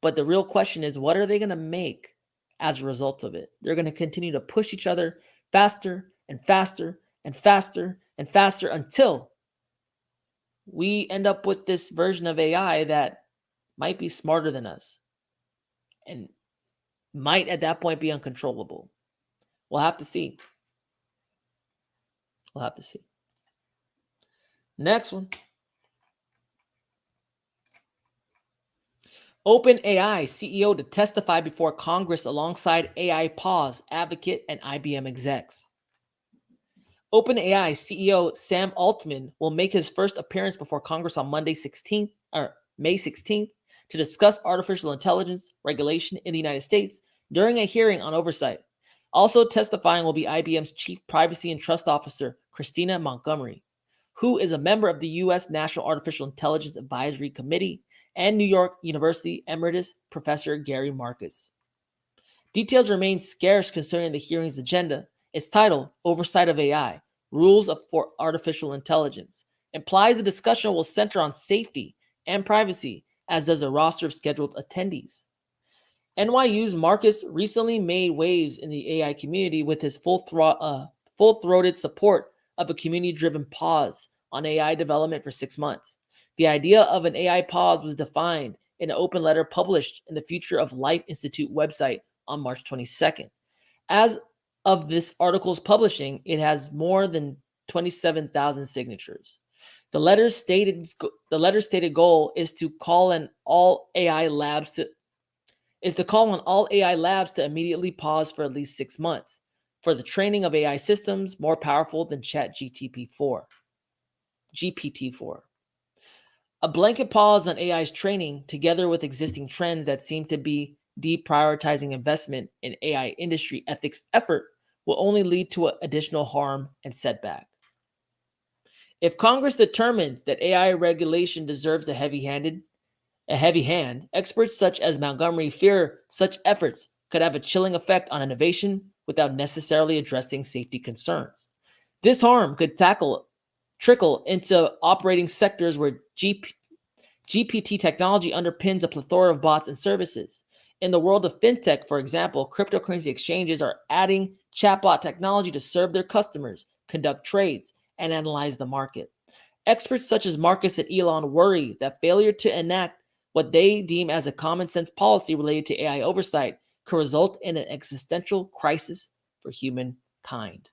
But the real question is, what are they going to make as a result of it? They're going to continue to push each other faster and faster and faster and faster until we end up with this version of AI that might be smarter than us and might at that point be uncontrollable. We'll have to see. We'll have to see. Next one. OpenAI CEO to testify before Congress alongside AI pause advocate and IBM execs. OpenAI CEO Sam Altman will make his first appearance before Congress on May 16th to discuss artificial intelligence regulation in the United States during a hearing on oversight. Also testifying will be IBM's Chief Privacy and Trust Officer, Christina Montgomery, who is a member of the U.S. National Artificial Intelligence Advisory Committee, and New York University Emeritus Professor Gary Marcus. Details remain scarce concerning the hearing's agenda. Its title, Oversight of AI, Rules for Artificial Intelligence, implies the discussion will center on safety and privacy, as does a roster of scheduled attendees. NYU's Marcus recently made waves in the AI community with his full-throated support of a community-driven pause on AI development for 6 months. The idea of an AI pause was defined in an open letter published in the Future of Life Institute website on March 22nd. As of this article's publishing, it has more than 27,000 signatures. The letter's stated goal is to call on all AI labs to immediately pause for at least 6 months for the training of AI systems more powerful than ChatGPT-4. GPT-4. A blanket pause on AI's training, together with existing trends that seem to be deprioritizing investment in AI industry ethics effort, will only lead to additional harm and setback. If Congress determines that AI regulation deserves a heavy hand, experts such as Montgomery fear such efforts could have a chilling effect on innovation without necessarily addressing safety concerns. This harm could trickle into operating sectors where GPT technology underpins a plethora of bots and services. In the world of fintech, for example, cryptocurrency exchanges are adding chatbot technology to serve their customers, conduct trades, and analyze the market. Experts such as Marcus and Elon worry that failure to enact what they deem as a common sense policy related to AI oversight could result in an existential crisis for humankind.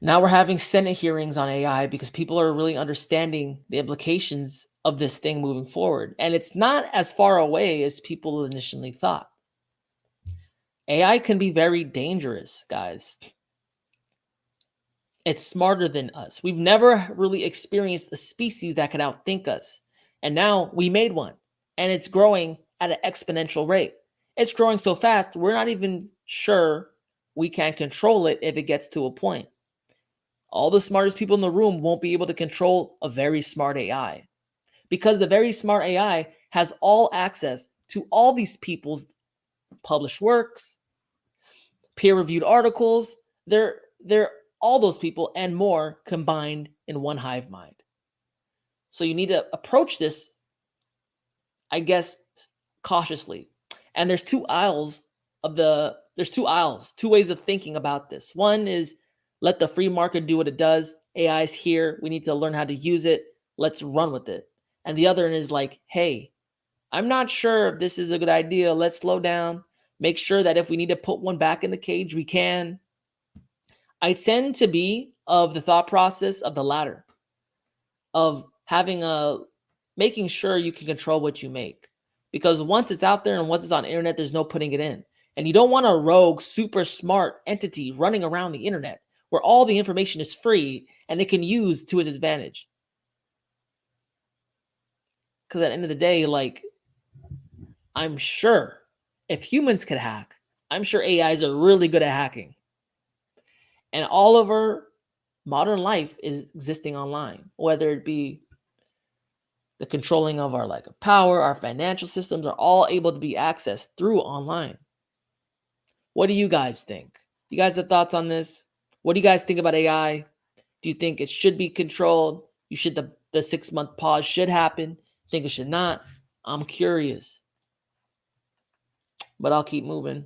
Now we're having Senate hearings on AI because people are really understanding the implications of this thing moving forward. And it's not as far away as people initially thought. AI can be very dangerous, guys. It's smarter than us. We've never really experienced a species that can outthink us. And now we made one. And it's growing at an exponential rate. It's growing so fast, we're not even sure we can control it if it gets to a point. All the smartest people in the room won't be able to control a very smart AI. Because the very smart AI has all access to all these people's published works, peer-reviewed articles. They're all those people and more combined in one hive mind. So you need to approach this, I guess, cautiously. And there's two ways of thinking about this. One is let the free market do what it does. AI is here. We need to learn how to use it. Let's run with it. And the other is like, hey, I'm not sure if this is a good idea. Let's slow down. Make sure that if we need to put one back in the cage, we can. I tend to be of the thought process of the latter, of making sure you can control what you make. Because once it's out there and once it's on the internet, there's no putting it in. And you don't want a rogue, super smart entity running around the internet where all the information is free and it can use to its advantage. Because at the end of the day, I'm sure if humans could hack, I'm sure AIs are really good at hacking. And all of our modern life is existing online, whether it be the controlling of our power, our financial systems are all able to be accessed through online. What do you guys think? You guys have thoughts on this? What do you guys think about AI? Do you think it should be controlled? The 6-month pause should happen? Think it should not? I'm curious. But I'll keep moving.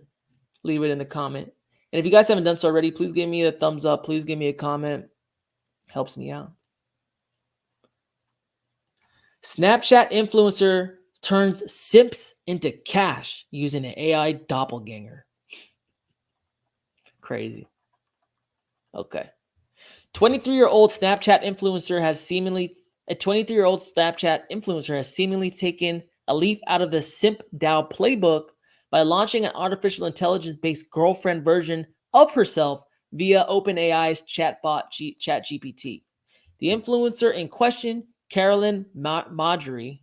Leave it in the comment. And if you guys haven't done so already, please give me a thumbs up. Please give me a comment. Helps me out. Snapchat influencer turns simps into cash using an AI doppelganger. Crazy. Okay. 23-year-old Snapchat influencer has seemingly taken a leaf out of the simp DAO playbook by launching an artificial intelligence-based girlfriend version of herself via OpenAI's chatbot ChatGPT. The influencer in question, Karen Marjorie,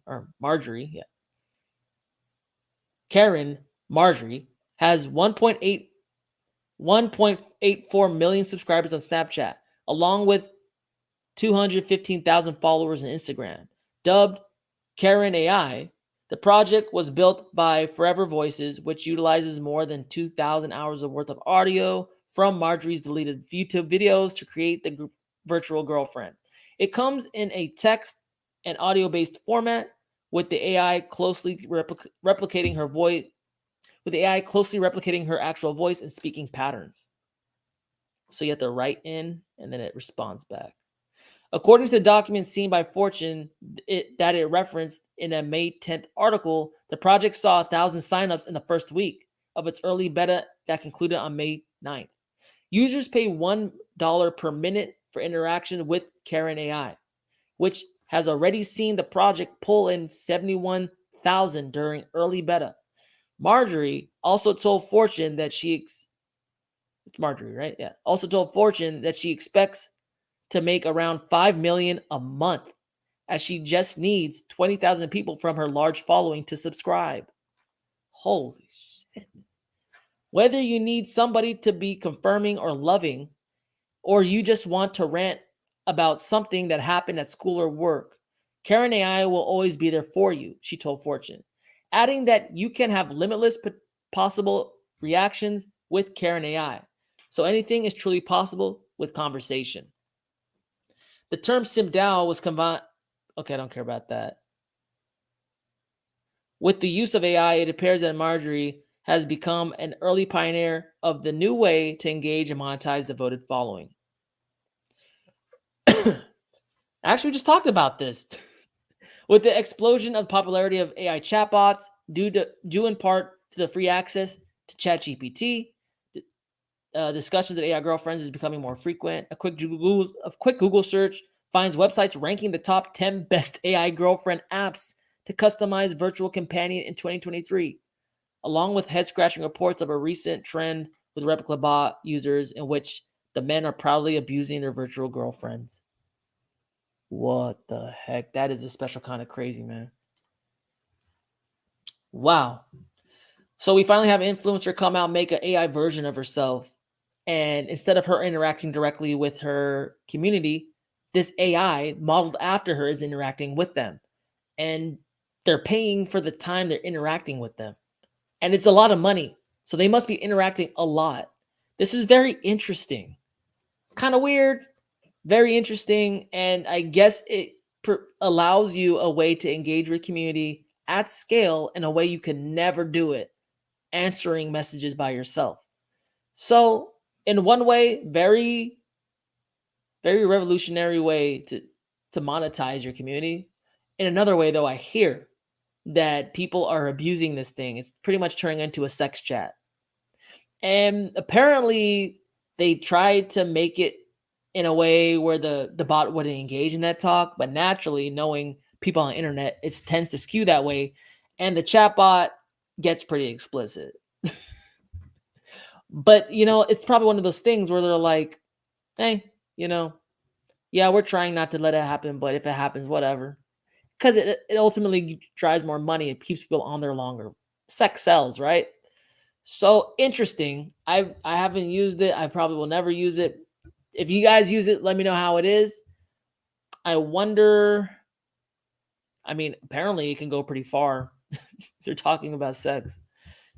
has 1.84 million subscribers on Snapchat, along with 215,000 followers on Instagram. Dubbed Karen AI, the project was built by Forever Voices, which utilizes more than 2,000 hours of worth of audio from Marjorie's deleted YouTube videos to create the virtual girlfriend. It comes in a text and audio-based format, with the AI closely replicating her voice, her actual voice and speaking patterns. So you have to write in, and then it responds back. According to the document seen by Fortune that it referenced in a May 10th article, the project saw 1,000 signups in the first week of its early beta that concluded on May 9th. Users pay $1 per minute for interaction with Karen AI, which has already seen the project pull in 71,000 during early beta. Marjorie also told Fortune that she Marjorie, right? Yeah. Also told Fortune that she expects to make around $5 million a month, as she just needs 20,000 people from her large following to subscribe. Holy shit. Whether you need somebody to be confirming or loving, or you just want to rant about something that happened at school or work, Karen AI will always be there for you, she told Fortune, adding that you can have limitless possible reactions with Karen AI. So anything is truly possible with conversation. The term SimDAO was combined. Okay, I don't care about that. With the use of AI, it appears that Marjorie has become an early pioneer of the new way to engage and monetize devoted following. Actually, we just talked about this. With the explosion of popularity of AI chatbots, due in part to the free access to ChatGPT, discussions of AI girlfriends is becoming more frequent. A quick Google search finds websites ranking the top 10 best AI girlfriend apps to customize virtual companion in 2023, along with head-scratching reports of a recent trend with replica bot users in which the men are proudly abusing their virtual girlfriends. What the heck? That is a special kind of crazy, man. Wow. So we finally have an influencer come out, make an AI version of herself. And instead of her interacting directly with her community, this AI modeled after her is interacting with them. And they're paying for the time they're interacting with them. And it's a lot of money. So they must be interacting a lot. This is very interesting. It's kind of weird, very interesting. And I guess it allows you a way to engage with community at scale in a way you could never do it, answering messages by yourself. So in one way, very, very revolutionary way to monetize your community. In another way, though, I hear that people are abusing this thing. It's pretty much turning into a sex chat. And apparently they tried to make it in a way where the bot wouldn't engage in that talk, but naturally, knowing people on the internet, it tends to skew that way. And the chat bot gets pretty explicit. But, it's probably one of those things where they're like, hey, yeah, we're trying not to let it happen, but if it happens, whatever. Because it ultimately drives more money. It keeps people on there longer. Sex sells, right? So interesting. I haven't used it. I probably will never use it. If you guys use it, let me know how it is. I wonder. I mean, apparently it can go pretty far. They're talking about sex.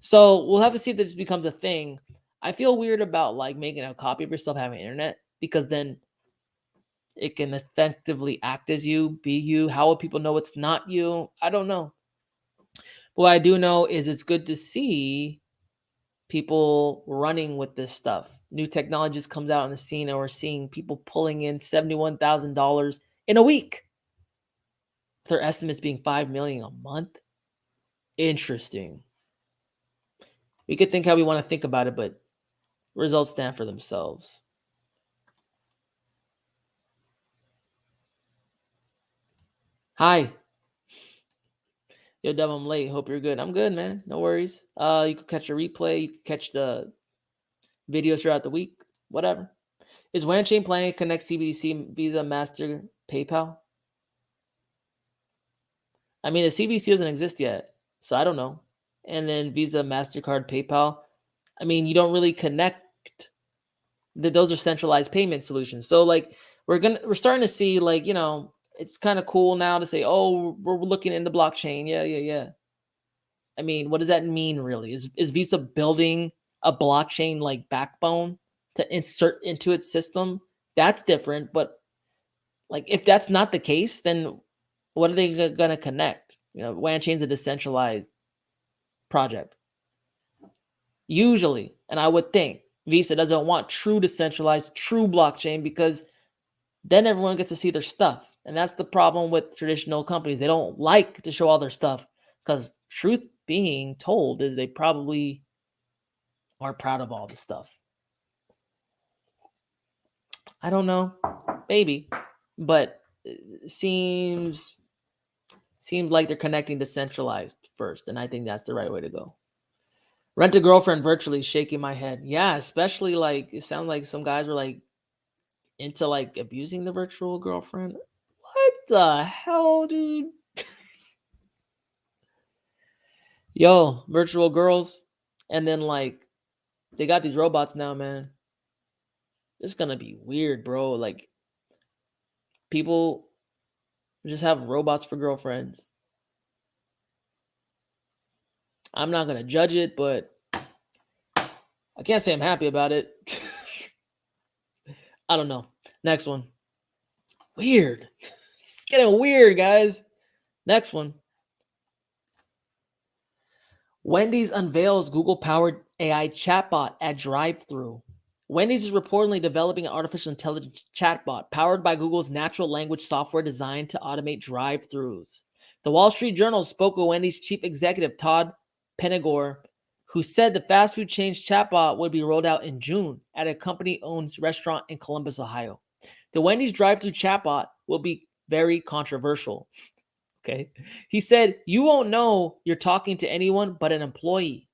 So we'll have to see if this becomes a thing. I feel weird about like making a copy of yourself having internet, because then it can effectively act as you, be you. How will people know it's not you? I don't know. But what I do know is it's good to see people running with this stuff. New technologies comes out on the scene, and we're seeing people pulling in $71,000 in a week. Their estimates being $5 million a month. Interesting. We could think how we want to think about it, but results stand for themselves. Hi. Yo, Dub, I'm late. Hope you're good. I'm good, man. No worries. You could catch a replay. You could catch the videos throughout the week. Whatever. Is WanChain planning to connect CBDC, Visa, Master, PayPal? I mean, the CBDC doesn't exist yet, so I don't know. And then Visa, MasterCard, PayPal. I mean, you don't really connect. Those are centralized payment solutions. So like we're starting to see like, it's kind of cool now to say, oh, we're looking into blockchain. Yeah. I mean, what does that mean really? Is Visa building a blockchain like backbone to insert into its system? That's different. But like if that's not the case, then what are they going to connect? WanChain's a decentralized project. Usually, and I would think Visa doesn't want true decentralized, true blockchain, because then everyone gets to see their stuff. And that's the problem with traditional companies. They don't like to show all their stuff, because truth being told is they probably aren't proud of all the stuff. I don't know. Maybe. But it seems like they're connecting decentralized first. And I think that's the right way to go. Rent a girlfriend virtually, shaking my head. Yeah, especially like it sounds like some guys were like into like abusing the virtual girlfriend. What the hell, dude? Yo, virtual girls. And then like they got these robots now, man. It's gonna be weird, bro. Like people just have robots for girlfriends. I'm not gonna judge it, but I can't say I'm happy about it. I don't know. Next one. Weird. It's getting weird, guys. Next one. Wendy's unveils Google-powered AI chatbot at drive-thru. Wendy's is reportedly developing an artificial intelligence chatbot powered by Google's natural language software designed to automate drive-thrus. The Wall Street Journal spoke with Wendy's chief executive Todd Penegor, who said the fast food chain's chatbot would be rolled out in June at a company-owned restaurant in Columbus, Ohio. The Wendy's drive-thru chatbot will be very controversial. Okay. He said, "You won't know you're talking to anyone but an employee."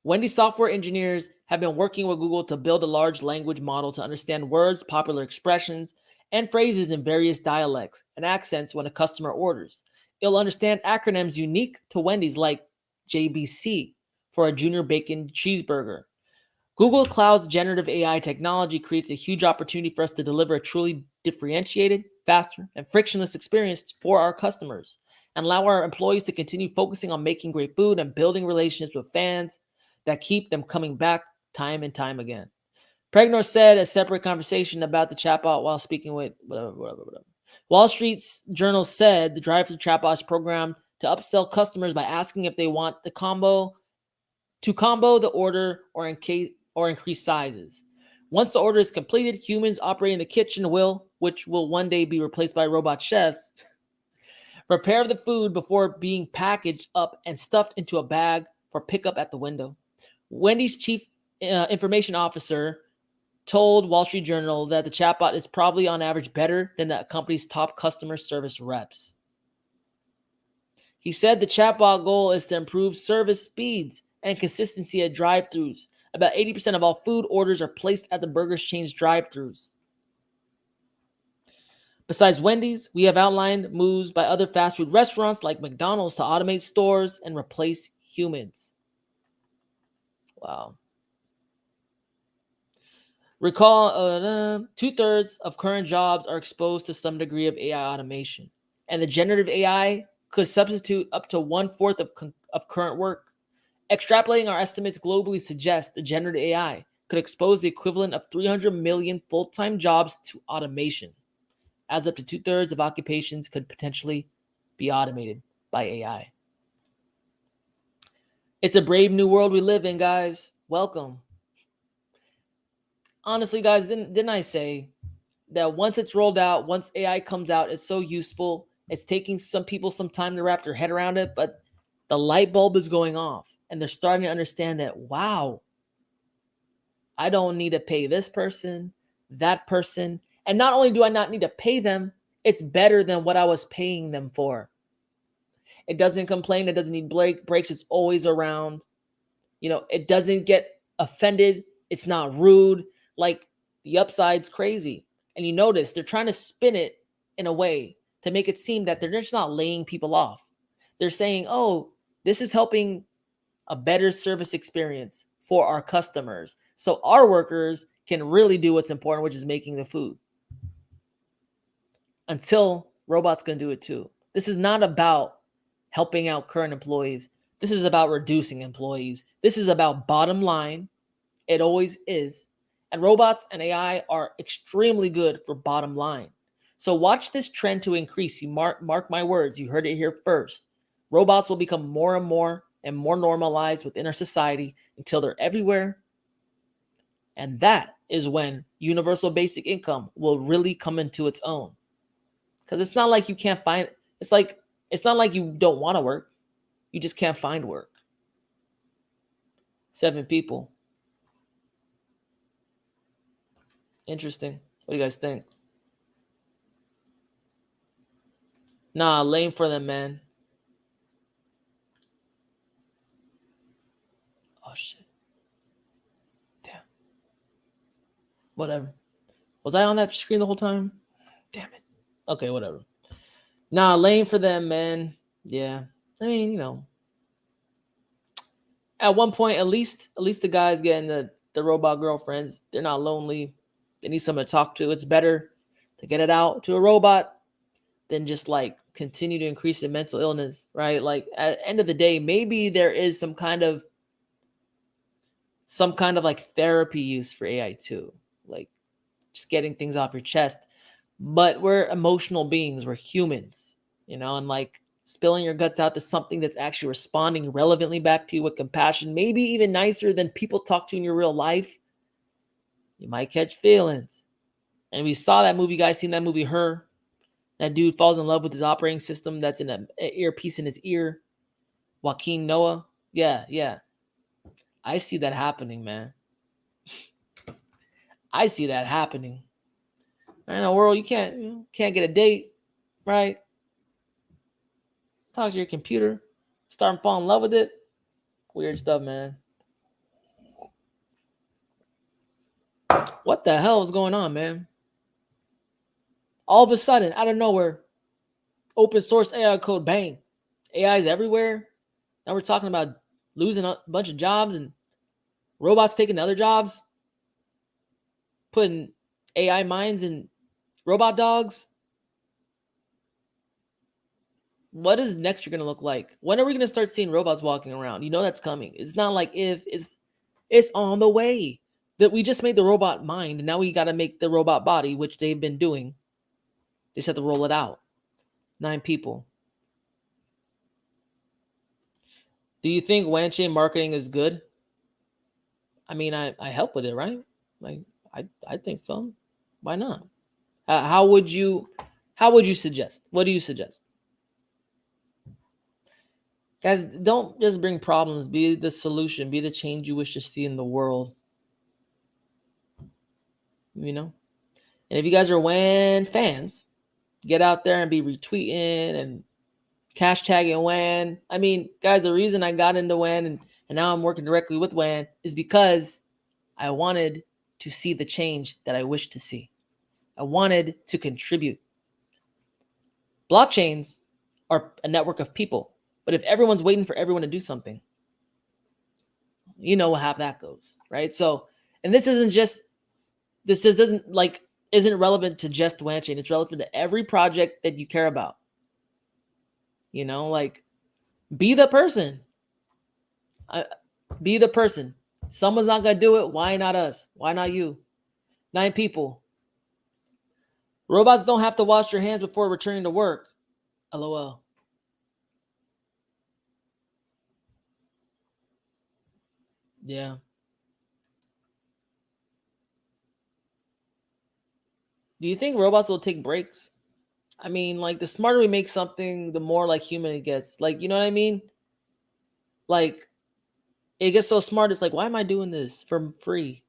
Wendy's software engineers have been working with Google to build a large language model to understand words, popular expressions, and phrases in various dialects and accents when a customer orders. It'll understand acronyms unique to Wendy's like JBC for a junior bacon cheeseburger. Google Cloud's generative AI technology creates a huge opportunity for us to deliver a truly differentiated, faster, and frictionless experience for our customers and allow our employees to continue focusing on making great food and building relationships with fans that keep them coming back time and time again. Pregnor said a separate conversation about the chatbot while speaking with whatever. Wall Street's Journal said the drive-thru chatbot is programmed to upsell customers by asking if they want the combo the order or increase sizes. Once the order is completed, humans operating the kitchen which will one day be replaced by robot chefs, prepare the food before being packaged up and stuffed into a bag for pickup at the window. Wendy's chief information officer told Wall Street Journal that the chatbot is probably on average better than the company's top customer service reps. He said the chatbot goal is to improve service speeds and consistency at drive-thrus. About 80% of all food orders are placed at the burger chain's drive-thrus. Besides Wendy's, we have outlined moves by other fast food restaurants like McDonald's to automate stores and replace humans. Wow. Recall, 2/3 of current jobs are exposed to some degree of AI automation, and the generative AI could substitute up to 1/4 of current work. Extrapolating our estimates globally suggests the generative AI could expose the equivalent of 300 million full-time jobs to automation, as up to 2/3 of occupations could potentially be automated by AI. It's a brave new world we live in, guys. Welcome. Honestly, guys, didn't I say that once it's rolled out, once AI comes out, it's so useful. It's taking some people some time to wrap their head around it, but the light bulb is going off and they're starting to understand that, wow, I don't need to pay this person, that person. And not only do I not need to pay them, it's better than what I was paying them for. It doesn't complain. It doesn't need breaks. It's always around. It doesn't get offended. It's not rude. Like the upside's crazy. And you notice they're trying to spin it in a way to make it seem that they're just not laying people off. They're saying, oh, this is helping a better service experience for our customers. So our workers can really do what's important, which is making the food. Until robots can do it too. This is not about helping out current employees. This is about reducing employees. This is about bottom line. It always is. And robots and AI are extremely good for bottom line. So watch this trend to increase. You mark my words. You heard it here first. Robots will become more and more normalized within our society until they're everywhere. And that is when universal basic income will really come into its own. Because it's not like you can't find it's not like you don't want to work. You just can't find work. 7 people. Interesting. What do you guys think? Nah, lame for them, man. shit. Damn. Whatever. Was I on that screen the whole time? Damn it. Okay, whatever. Nah, lame for them, man. Yeah. I mean, you know. At one point, at least the guys getting the robot girlfriends, they're not lonely. They need someone to talk to. It's better to get it out to a robot than just like continue to increase the mental illness, right? Like at the end of the day, maybe there is some kind of like therapy use for AI too, like just getting things off your chest. But we're emotional beings, we're humans, you know, and like spilling your guts out to something that's actually responding relevantly back to you with compassion, maybe even nicer than people talk to you in your real life, you might catch feelings. And we saw that movie, guys, seen that movie, Her? That dude falls in love with his operating system that's in an earpiece in his ear. Joaquin Noah. Yeah. I see that happening, man. I see that happening. In a world you can't get a date, right? Talk to your computer, start falling in love with it. Weird stuff, man. What the hell is going on, man? All of a sudden, out of nowhere, open source AI code, bang. AI is everywhere. Now we're talking about losing a bunch of jobs and robots taking other jobs, putting AI minds in robot dogs. What is next you're going to look like? When are we going to start seeing robots walking around? You know that's coming. It's not like if, it's on the way. That we just made the robot mind, and now we got to make the robot body, which they've been doing. They just have to roll it out. 9 people. Do you think WAN chain marketing is good? I mean, I help with it, right? Like, I think so. Why not? How would you suggest? What do you suggest? Guys, don't just bring problems. Be the solution. Be the change you wish to see in the world. You know? And if you guys are WAN fans, get out there and be retweeting and #tagging WAN. I mean, guys, the reason I got into WAN and now I'm working directly with WAN is because I wanted to see the change that I wish to see. I wanted to contribute. Blockchains are a network of people. But if everyone's waiting for everyone to do something, you know how that goes, right? So, and this isn't relevant to just WAN chain. It's relevant to every project that you care about. You know, like, be the person. Be the person. Someone's not going to do it. Why not us? Why not you? 9 people. Robots don't have to wash their hands before returning to work. LOL. Yeah. Do you think robots will take breaks? I mean, like, the smarter we make something, the more like human it gets. Like, you know what I mean? Like, it gets so smart, it's like, why am I doing this for free?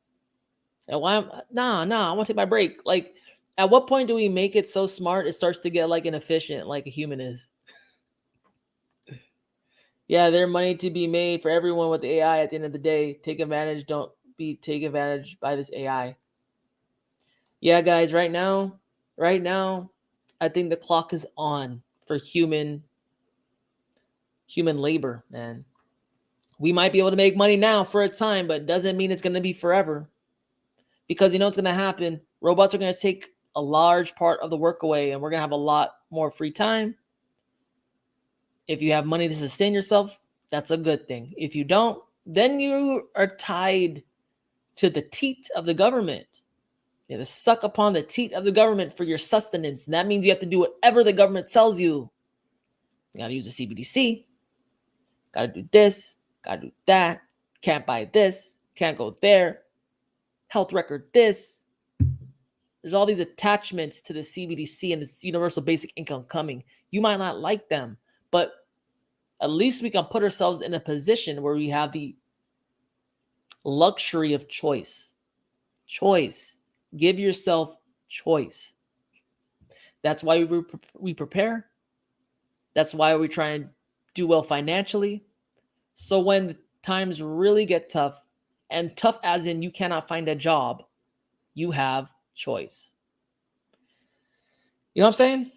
And why am I want to take my break. Like, at what point do we make it so smart it starts to get like inefficient, like a human is? Yeah, there's money to be made for everyone with AI at the end of the day. Take advantage, don't be taken advantage by this AI. Yeah, guys, right now, I think the clock is on for human labor, man. We might be able to make money now for a time, but it doesn't mean it's going to be forever. Because you know what's going to happen? Robots are going to take a large part of the work away, and we're going to have a lot more free time. If you have money to sustain yourself, that's a good thing. If you don't, then you are tied to the teat of the government. You have to suck upon the teat of the government for your sustenance. And that means you have to do whatever the government tells you. You got to use the CBDC. Got to do this. Got to do that. Can't buy this. Can't go there. Health record this. There's all these attachments to the CBDC and this universal basic income coming. You might not like them, but at least we can put ourselves in a position where we have the luxury of choice. Choice. Give yourself choice. That's why we prepare. That's why we try and do well financially. So when times really get tough, and tough as in you cannot find a job, you have choice. You know what I'm saying?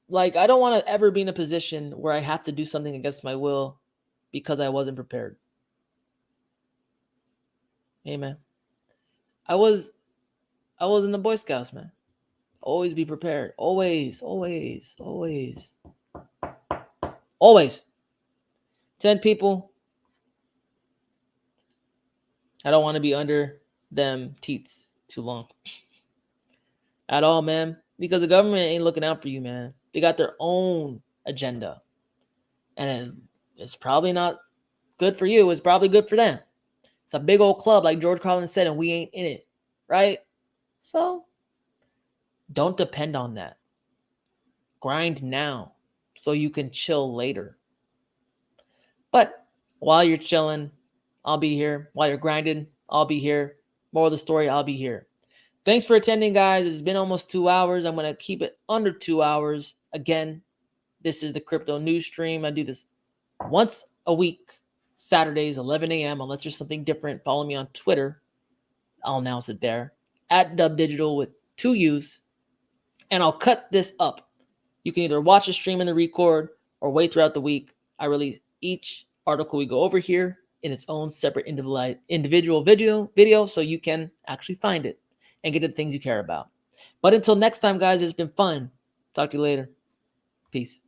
Like, I don't want to ever be in a position where I have to do something against my will because I wasn't prepared. Amen. I was in the Boy Scouts, man. Always be prepared. Always, always, always. Always. 10 people. I don't want to be under them teats too long. At all, man. Because the government ain't looking out for you, man. They got their own agenda. And it's probably not good for you. It's probably good for them. It's a big old club, like George Carlin said, and we ain't in it. Right? So, don't depend on that. Grind now so you can chill later. But while you're chilling, I'll be here. While you're grinding, I'll be here. More of the story, I'll be here. Thanks for attending, guys. It's been almost 2 hours. I'm going to keep it under 2 hours. Again, this is the crypto news stream. I do this once a week, Saturdays, 11 a.m. Unless there's something different, follow me on Twitter. I'll announce it there. At DubDigital with 2 U's. And I'll cut this up. You can either watch the stream in the record or wait throughout the week. I release each article we go over here in its own separate individual video so you can actually find it and get the things you care about. But until next time, guys, it's been fun. Talk to you later. Peace.